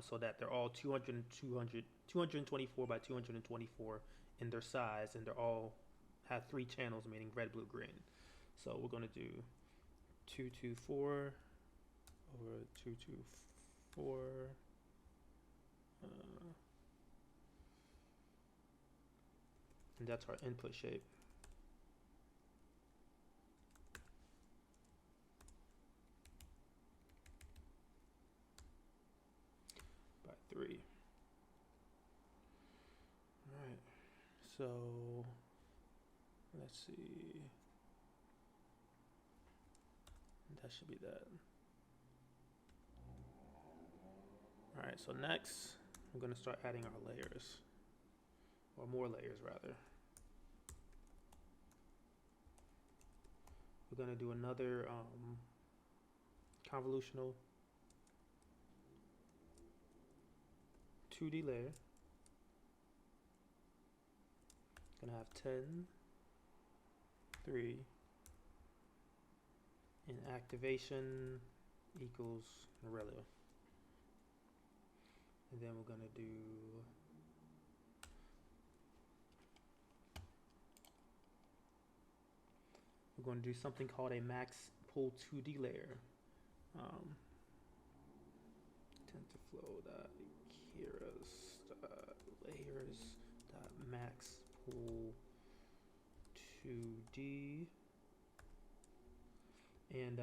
so that they're all 224 by 224 in their size, and they're all have 3 channels, meaning red, blue, green. So we're going to do 224 over 224. And that's our input shape. So let's see. That should be that. All right, so next I'm gonna start adding our layers, or more layers rather. We're gonna do another convolutional 2D layer. Gonna have 10, 3, and activation equals Aurelia. And then we're gonna do something called a max pull 2D layer. TensorFlow.keras.layers.max pull 2D. And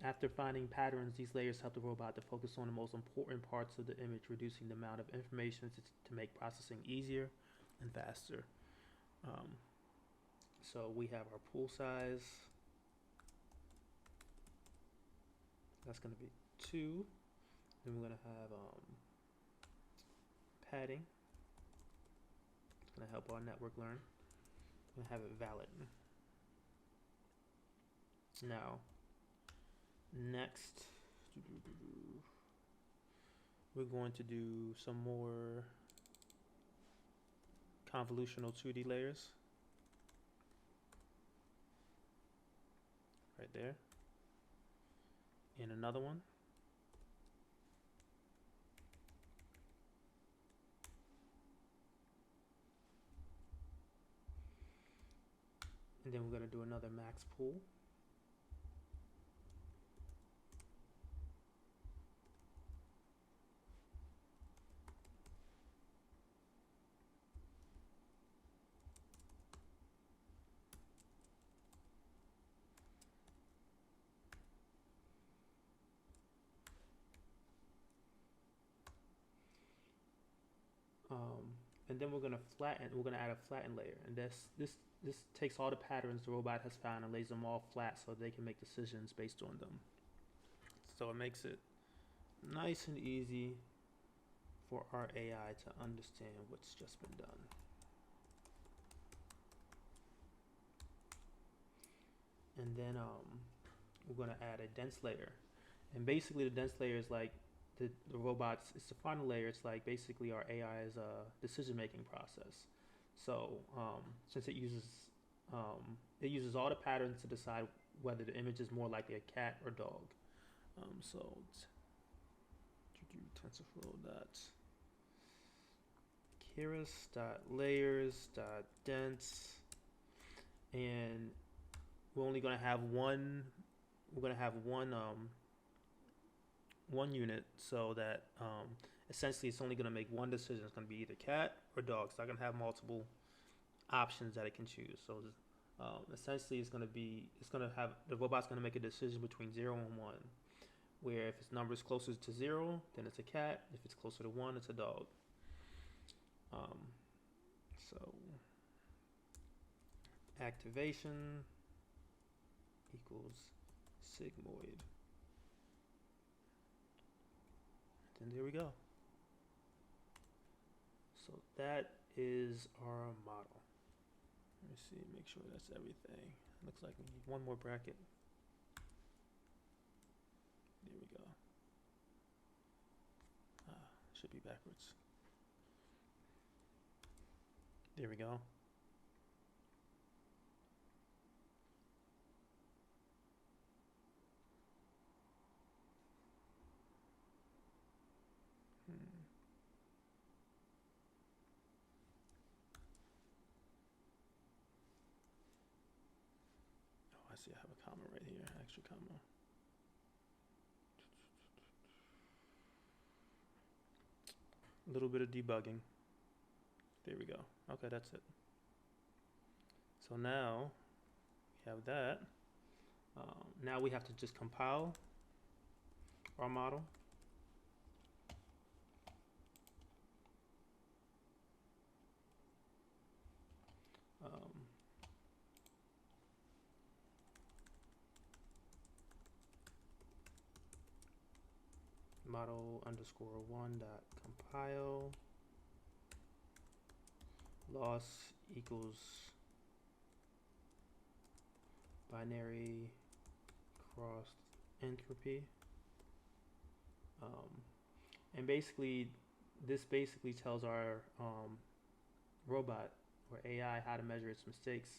after finding patterns, these layers help the robot to focus on the most important parts of the image, reducing the amount of information to make processing easier and faster. So we have our pool size. That's going to be 2. Then we're going to have padding. It's going to help our network learn. We're going to have it valid. Now, next, we're going to do some more convolutional 2D layers. Right there. And another one. And then we're going to do another max pull. And then we're going to add a flatten layer. And this takes all the patterns the robot has found and lays them all flat so they can make decisions based on them. So it makes it nice and easy for our AI to understand what's just been done. And then we're going to add a dense layer. And basically the dense layer is like the robots, it's the final layer. It's like basically our AI's decision-making process. So since it uses all the patterns to decide whether the image is more likely a cat or dog. So TensorFlow.keras.layers.dense, and we're only going to have one. We're going to have one unit, so that essentially it's only going to make one decision. It's going to be either cat or dog. It's not going to have multiple options that it can choose. So essentially the robot's going to make a decision between 0 and 1, where if its number is closer to 0, then it's a cat. If it's closer to 1, it's a dog. So activation equals sigmoid. And there we go. So that is our model. Let me see, make sure that's everything. Looks like we need one more bracket. There we go. Should be backwards. There we go. Oh, I see I have a comma right here, extra comma. A little bit of debugging. There we go. Okay, that's it. So now we have that. Now we have to just compile our model. model underscore one dot compile loss equals binary cross entropy. And basically, this basically tells our robot or AI how to measure its mistakes.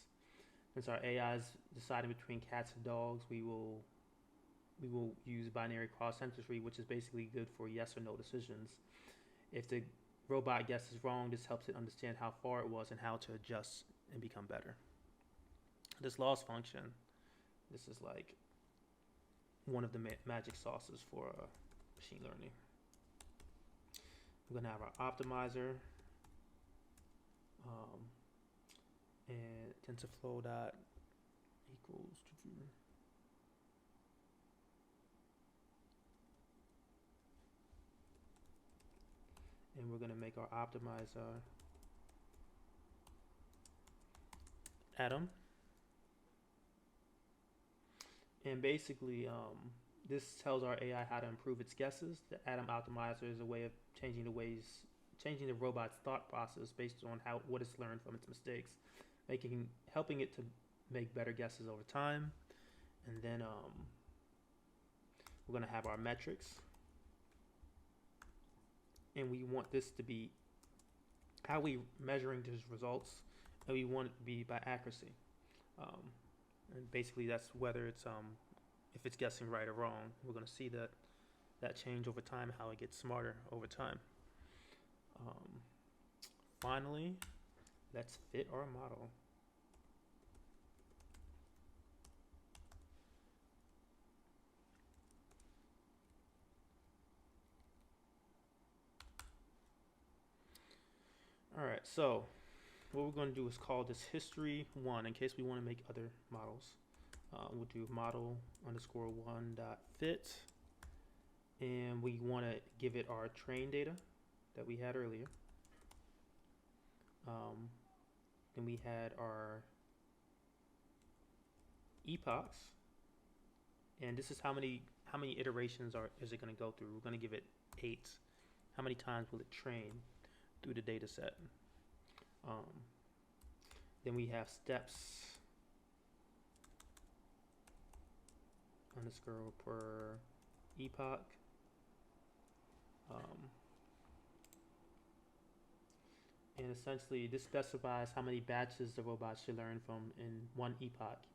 Since our AI is deciding between cats and dogs, we will use binary cross entropy, which is basically good for yes or no decisions. If the robot guesses wrong, this helps it understand how far it was and how to adjust and become better. This loss function, this is like one of the magic sauces for machine learning. We're gonna have our optimizer, and TensorFlow dot equals and we're gonna make our optimizer Atom. And basically, this tells our AI how to improve its guesses. The Atom optimizer is a way of changing the robot's thought process based on what it's learned from its mistakes, helping it to make better guesses over time. And then we're gonna have our metrics, and we want this to be how we measuring these results, and we want it to be by accuracy. And basically, that's whether it's if it's guessing right or wrong. We're gonna see that change over time, how it gets smarter over time. Finally, let's fit our model. All right, so what we're going to do is call this history 1 in case we want to make other models. We'll do model underscore 1 dot fit, and we want to give it our train data that we had earlier. Then we had our epochs, and this is how many iterations is it going to go through. We're going to give it 8. How many times will it train through the data set? Then we have steps underscore per epoch. And essentially this specifies how many batches the robot should learn from in one epoch.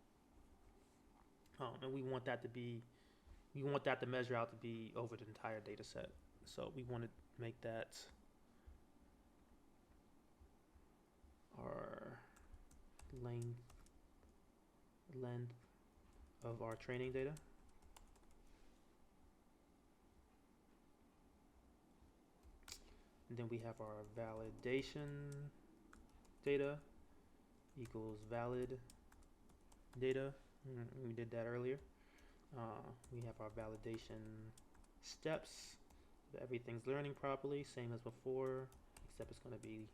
And we want that to measure out to be over the entire data set. So we want to make that our length of our training data. And then we have our validation data equals valid data. We did that earlier. We have our validation steps. Everything's learning properly, same as before, except it's going to be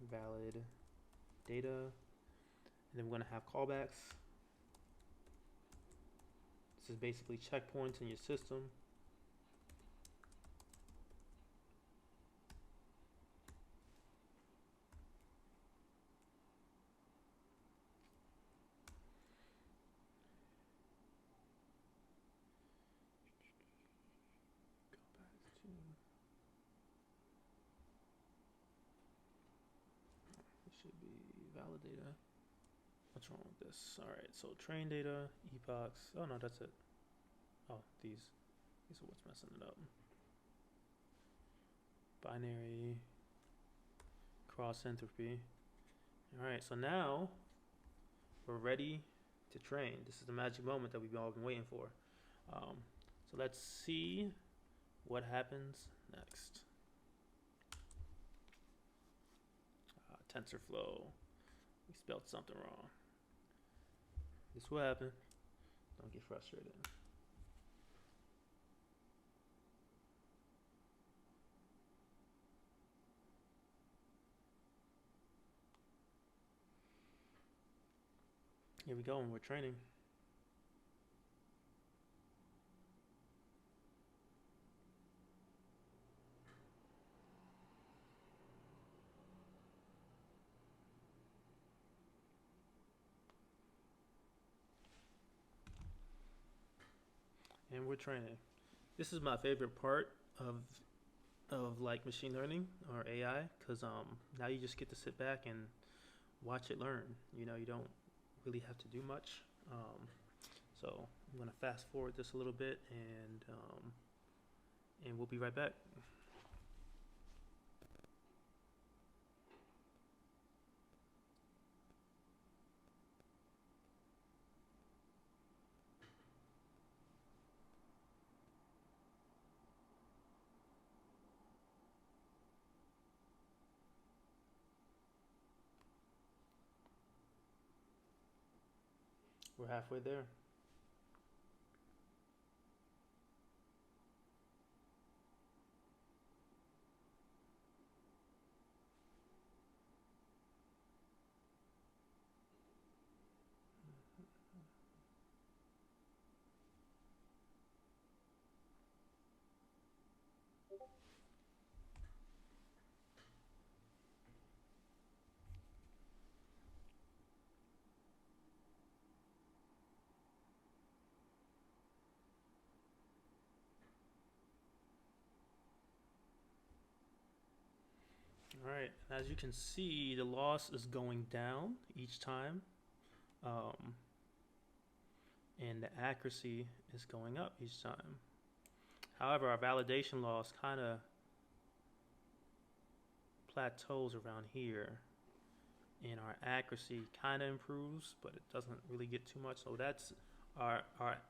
valid data. And then we're going to have callbacks. This is basically checkpoints in your system. Should be valid data. What's wrong with this? All right, so train data, epochs. Oh no, that's it. Oh, these are what's messing it up. Binary cross entropy. All right, so now we're ready to train. This is the magic moment that we've all been waiting for. So let's see what happens next. TensorFlow. We spelled something wrong. This will happen. Don't get frustrated. Here we go, and we're training. and we're training. This is my favorite part of like machine learning or AI, because now you just get to sit back and watch it learn. You know, you don't really have to do much. So I'm gonna fast forward this a little bit, and we'll be right back. We're halfway there. All right, as you can see, the loss is going down each time, um, and the accuracy is going up each time. However, our validation loss kind of plateaus around here, and our accuracy kind of improves, but it doesn't really get too much. So that's our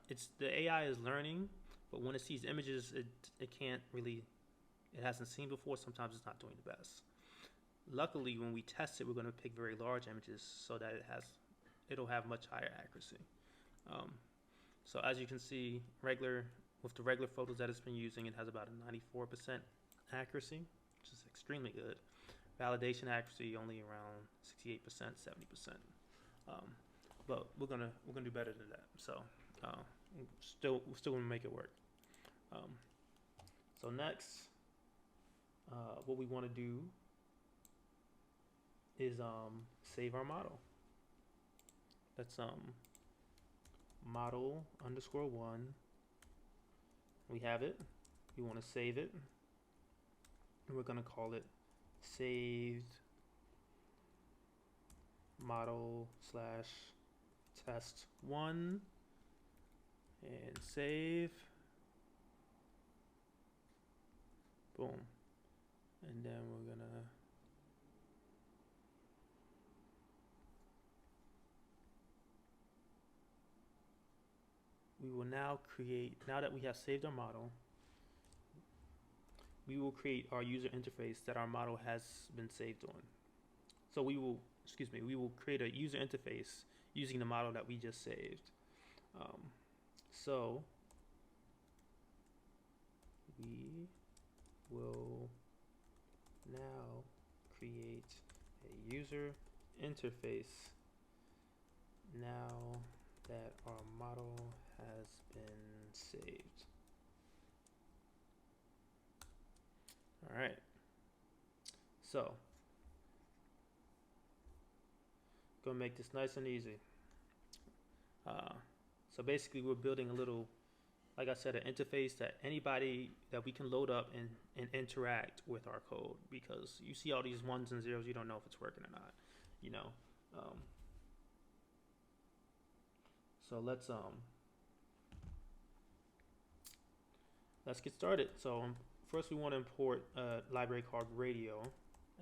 it's the AI is learning, but when it sees images, it can't really, it hasn't seen before. Sometimes it's not doing the best. Luckily, when we test it, we're going to pick very large images so that it'll have much higher accuracy. Um, so as you can see, with the regular photos that it's been using, it has about a 94% accuracy, which is extremely good. Validation accuracy only around 68%, 70%. But we're gonna do better than that. So we're still gonna make it work. So next, what we want to do is save our model. That's model _1. We have it. We want to save it, and we're going to call it saved model / test 1, and save. Boom. And then we're gonna we will now create, now that we have saved our model, we will create our user interface that our model has been saved on. So we will create a user interface using the model that we just saved. So we will now create a user interface now that our model has been saved. All right. So, gonna make this nice and easy. So basically, we're building a little, like I said, an interface that anybody that we can load up and interact with our code, because you see all these ones and zeros, you don't know if it's working or not, you know. So let's get started. So first we want to import a library called radio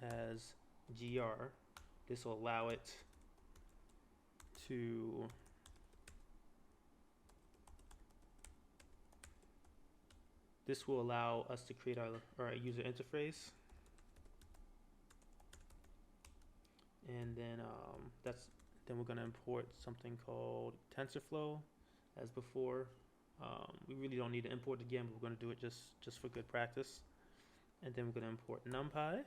as gr. This will allow it to allow us to create our user interface. And then then we're going to import something called TensorFlow as before. We really don't need to import it again, but we're going to do it just for good practice. And then we're going to import NumPy.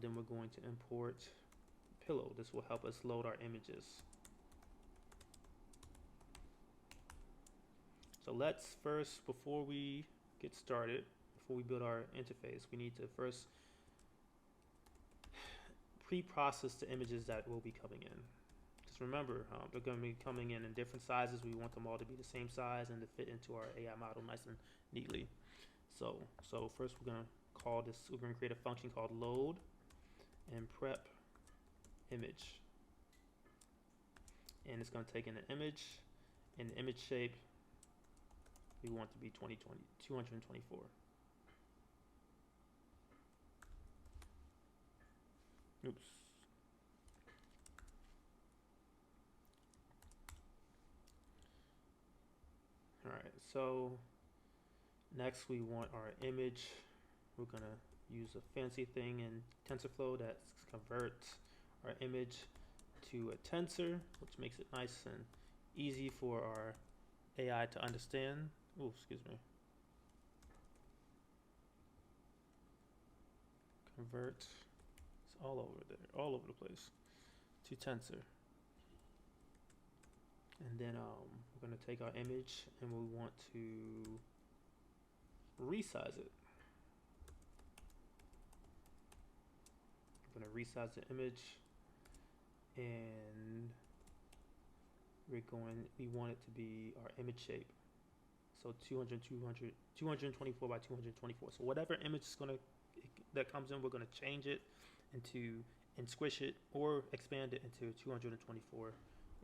Then we're going to import Pillow. This will help us load our images. So let's first, before we get started, before we build our interface, we need to first pre-process the images that will be coming in. Because remember, they're going to be coming in different sizes. We want them all to be the same size and to fit into our AI model nice and neatly. So first we're going to call this, we're going to create a function called load and prep image. And it's going to take in an image, and the image shape we want to be 224. Oops. All right, so next we want our image. We're going to use a fancy thing in TensorFlow that converts our image to a tensor, which makes it nice and easy for our AI to understand. Oh, excuse me. Convert, it's all over there, all over the place, to tensor. And then we're going to take our image and we want to resize it. I'm going to resize the image, and we want it to be our image shape. So 224 by 224. So whatever image is that comes in, we're going to change it and squish it or expand it into 224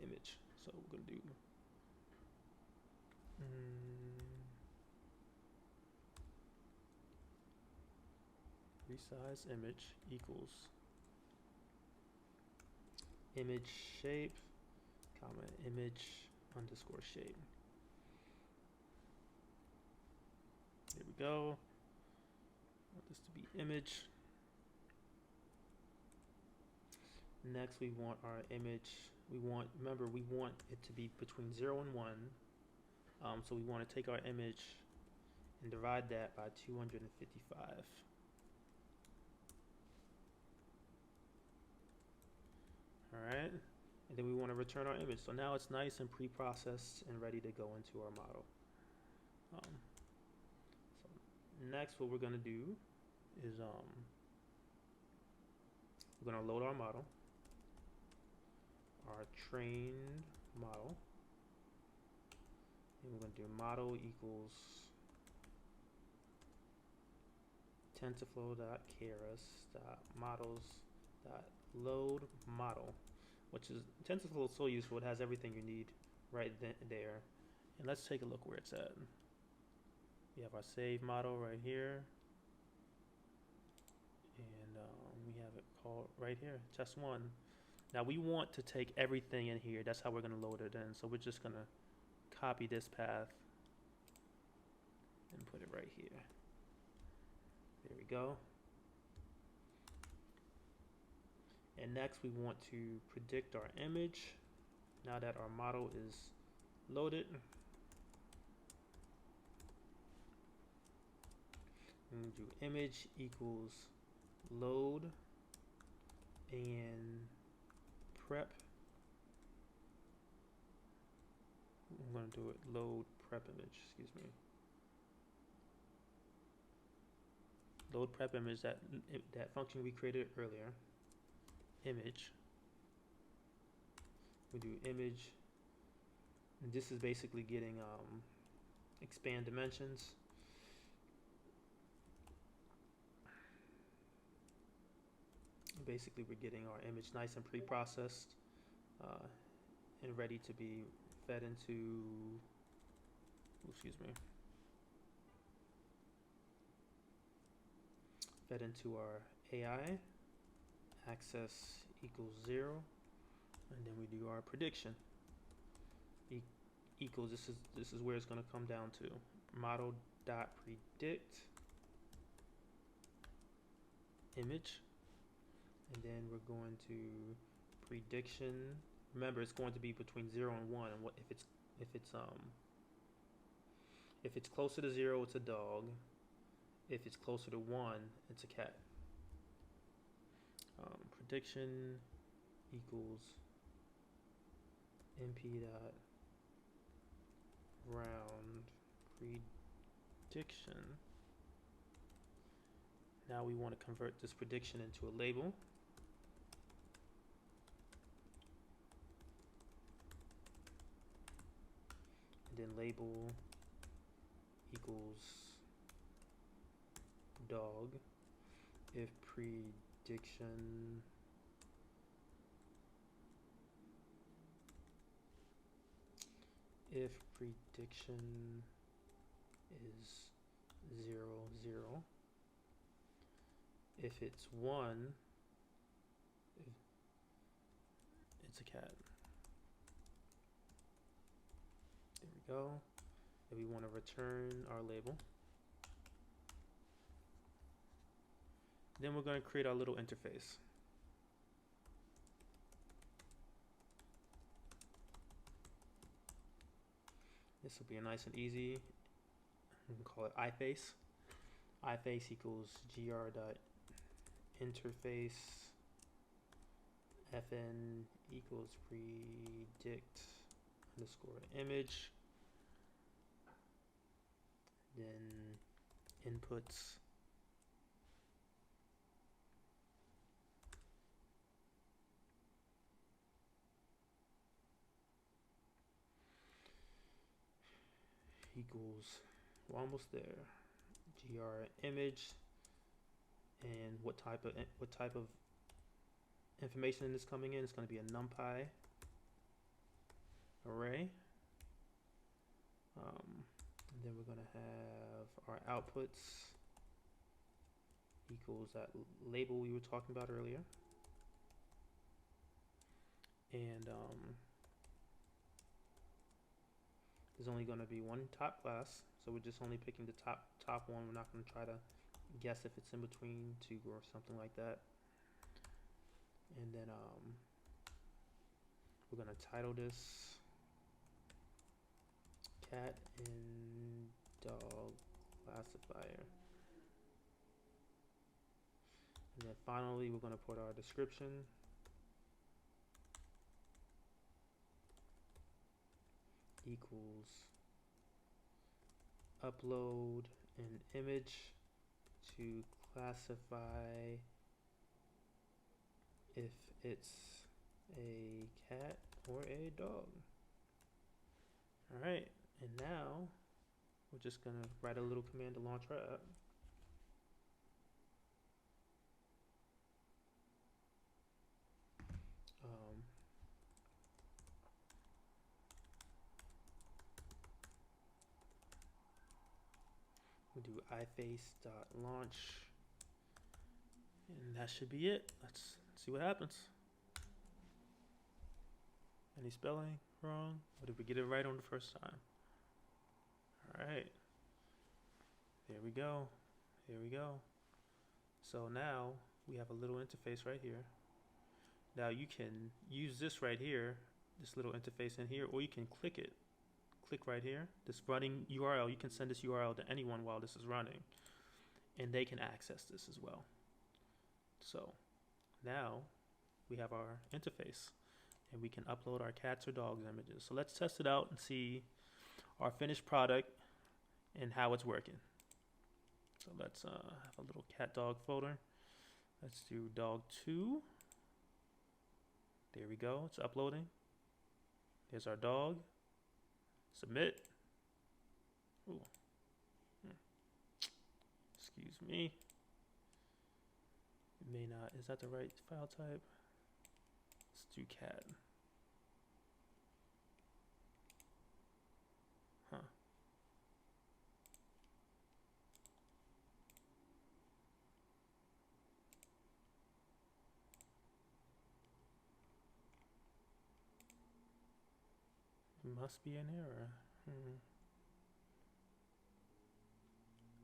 image. So we're going to do resize image equals image shape, comma, image underscore shape. There we go. I want this to be image. Next, we want our image. Remember, we want it to be between 0 and 1. So we want to take our image and divide that by 255. All right, and then we want to return our image. So now it's nice and pre-processed and ready to go into our model. So next, what we're going to do is we're going to load our model, our trained model, and we're going to do model equals TensorFlow.keras.models.load model, which is TensorFlow is so useful. It has everything you need right there. And let's take a look where it's at. We have our save model right here, and we have it called right here, test 1. Now we want to take everything in here. That's how we're going to load it in. So we're just going to copy this path and put it right here. There we go. And next we want to predict our image. Now that our model is loaded, we're going to do image equals load and prep. I'm going to do it load prep image, excuse me. Load prep image, that function we created earlier. Image. We do image. And this is basically getting expand dimensions. Basically, we're getting our image nice and pre-processed and ready to be fed into, fed into our AI. Access equals 0, and then we do our prediction. Equals, this is where it's going to come down to. Model.predict image, and then we're going to prediction. Remember, it's going to be between 0 and 1, and if it's closer to 0, it's a dog. If it's closer to 1, it's a cat. Prediction equals np dot round prediction. Now we want to convert this prediction into a label. then label equals dog. If prediction is 0, 0. If it's 1, it's a cat. There we go. And we want to return our label. Then we're going to create our little interface. This will be a nice and easy. We can call it iFace. iFace equals gr.interface fn equals predict underscore image. Then inputs equals, we're almost there, gr image, and what type of information is coming in. It's going to be a numpy array. And then we're going to have our outputs equals that label we were talking about earlier. And there's only going to be one top class, so we're just only picking the top one. We're not going to try to guess if it's in between two or something like that. And then we're going to title this cat and dog classifier. And then finally we're going to put our description. Equals upload an image to classify if it's a cat or a dog. All right, and now we're just gonna write a little command to launch our app. We'll do iFace.launch, and that should be it. Let's see what happens. Any spelling wrong? Or did we get it right on the first time? All right. There we go. Here we go. So now we have a little interface right here. Now you can use this right here, this little interface in here, or you can click it. Click right here, this running URL. You can send this URL to anyone while this is running, and they can access this as well. So now we have our interface, and we can upload our cats or dogs images. So let's test it out and see our finished product and how it's working. So let's have a little cat dog folder. Let's do dog 2. There we go, it's uploading. There's our dog. Submit. Ooh. Excuse me. It may not. Is that the right file type? Let's do cat. Huh. Must be an error.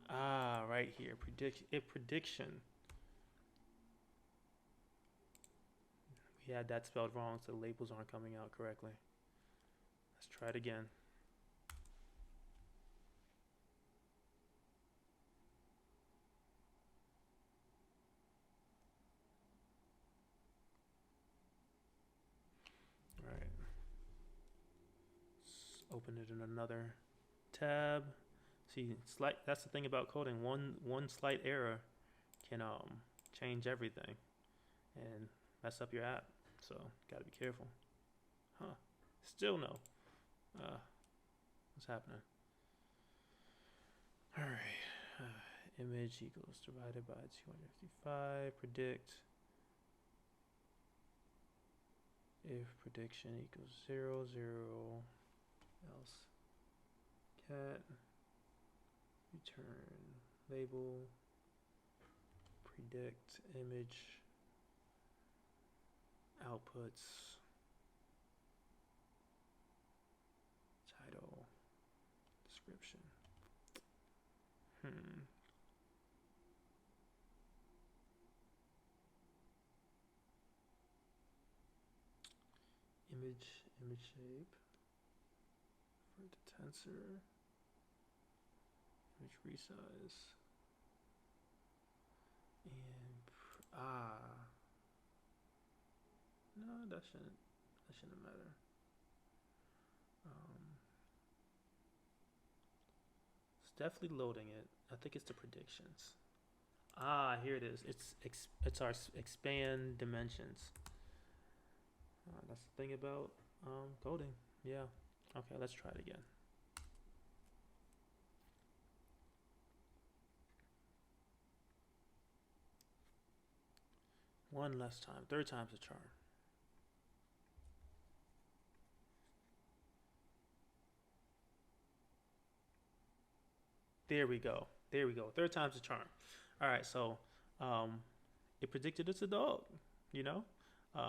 Ah, right here. Prediction. We had that spelled wrong, so the labels aren't coming out correctly. Let's try it again. All right. Let's open it in another tab. See, that's the thing about coding. One slight error can change everything and mess up your app. So gotta be careful. Huh? Still no. What's happening? All right. Image equals divided by 255. Predict. If prediction equals 0, 0, else cat. Return label. Predict image outputs. Title. Description. Image shape for the tensor. Image resize. And no, that shouldn't matter. It's definitely loading it. I think it's the predictions. Here it is. It's our expand dimensions. That's the thing about coding. Yeah. Okay, let's try it again. One less time. Third time's a charm. There we go. Third time's a charm. All right, so it predicted it's a dog. You know,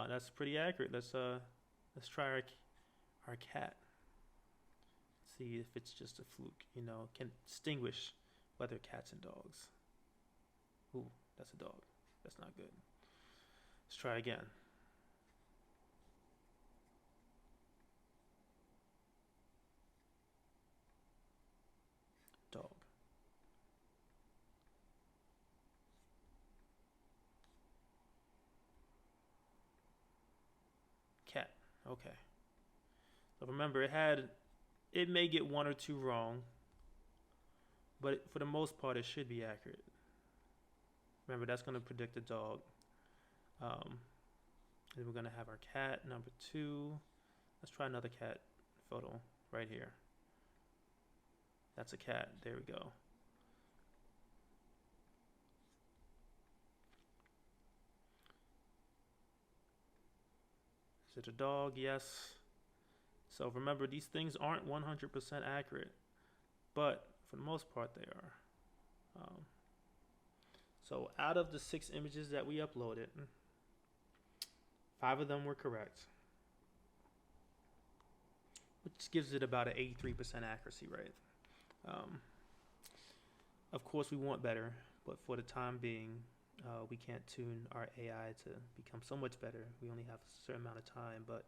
that's pretty accurate. Let's try our cat. See if it's just a fluke. You know, can distinguish whether cats and dogs. Ooh, that's a dog. That's not good. Let's try again. Dog. Cat. Okay. So remember, it may get one or two wrong, but for the most part, it should be accurate. Remember, that's going to predict the dog. And we're going to have our cat, number 2. Let's try another cat photo right here. That's a cat. There we go. Is it a dog? Yes. So remember, these things aren't 100% accurate, but for the most part, they are. So out of the 6 images that we uploaded, 5 of them were correct, which gives it about an 83% accuracy rate. Of course, we want better, but for the time being, we can't tune our AI to become so much better. We only have a certain amount of time, but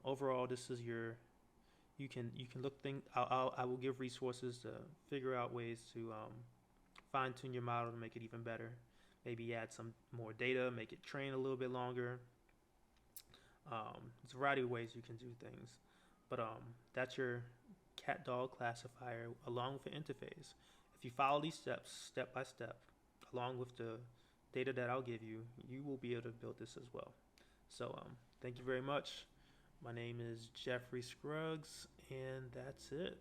overall, this is you can look I will give resources to figure out ways to fine tune your model to make it even better. Maybe add some more data, make it train a little bit longer. There's a variety of ways you can do things, but that's your cat dog classifier along with the interface. If you follow these steps step by step, along with the data that I'll give you, you will be able to build this as well. So thank you very much. My name is Jeffrey Scruggs, and that's it.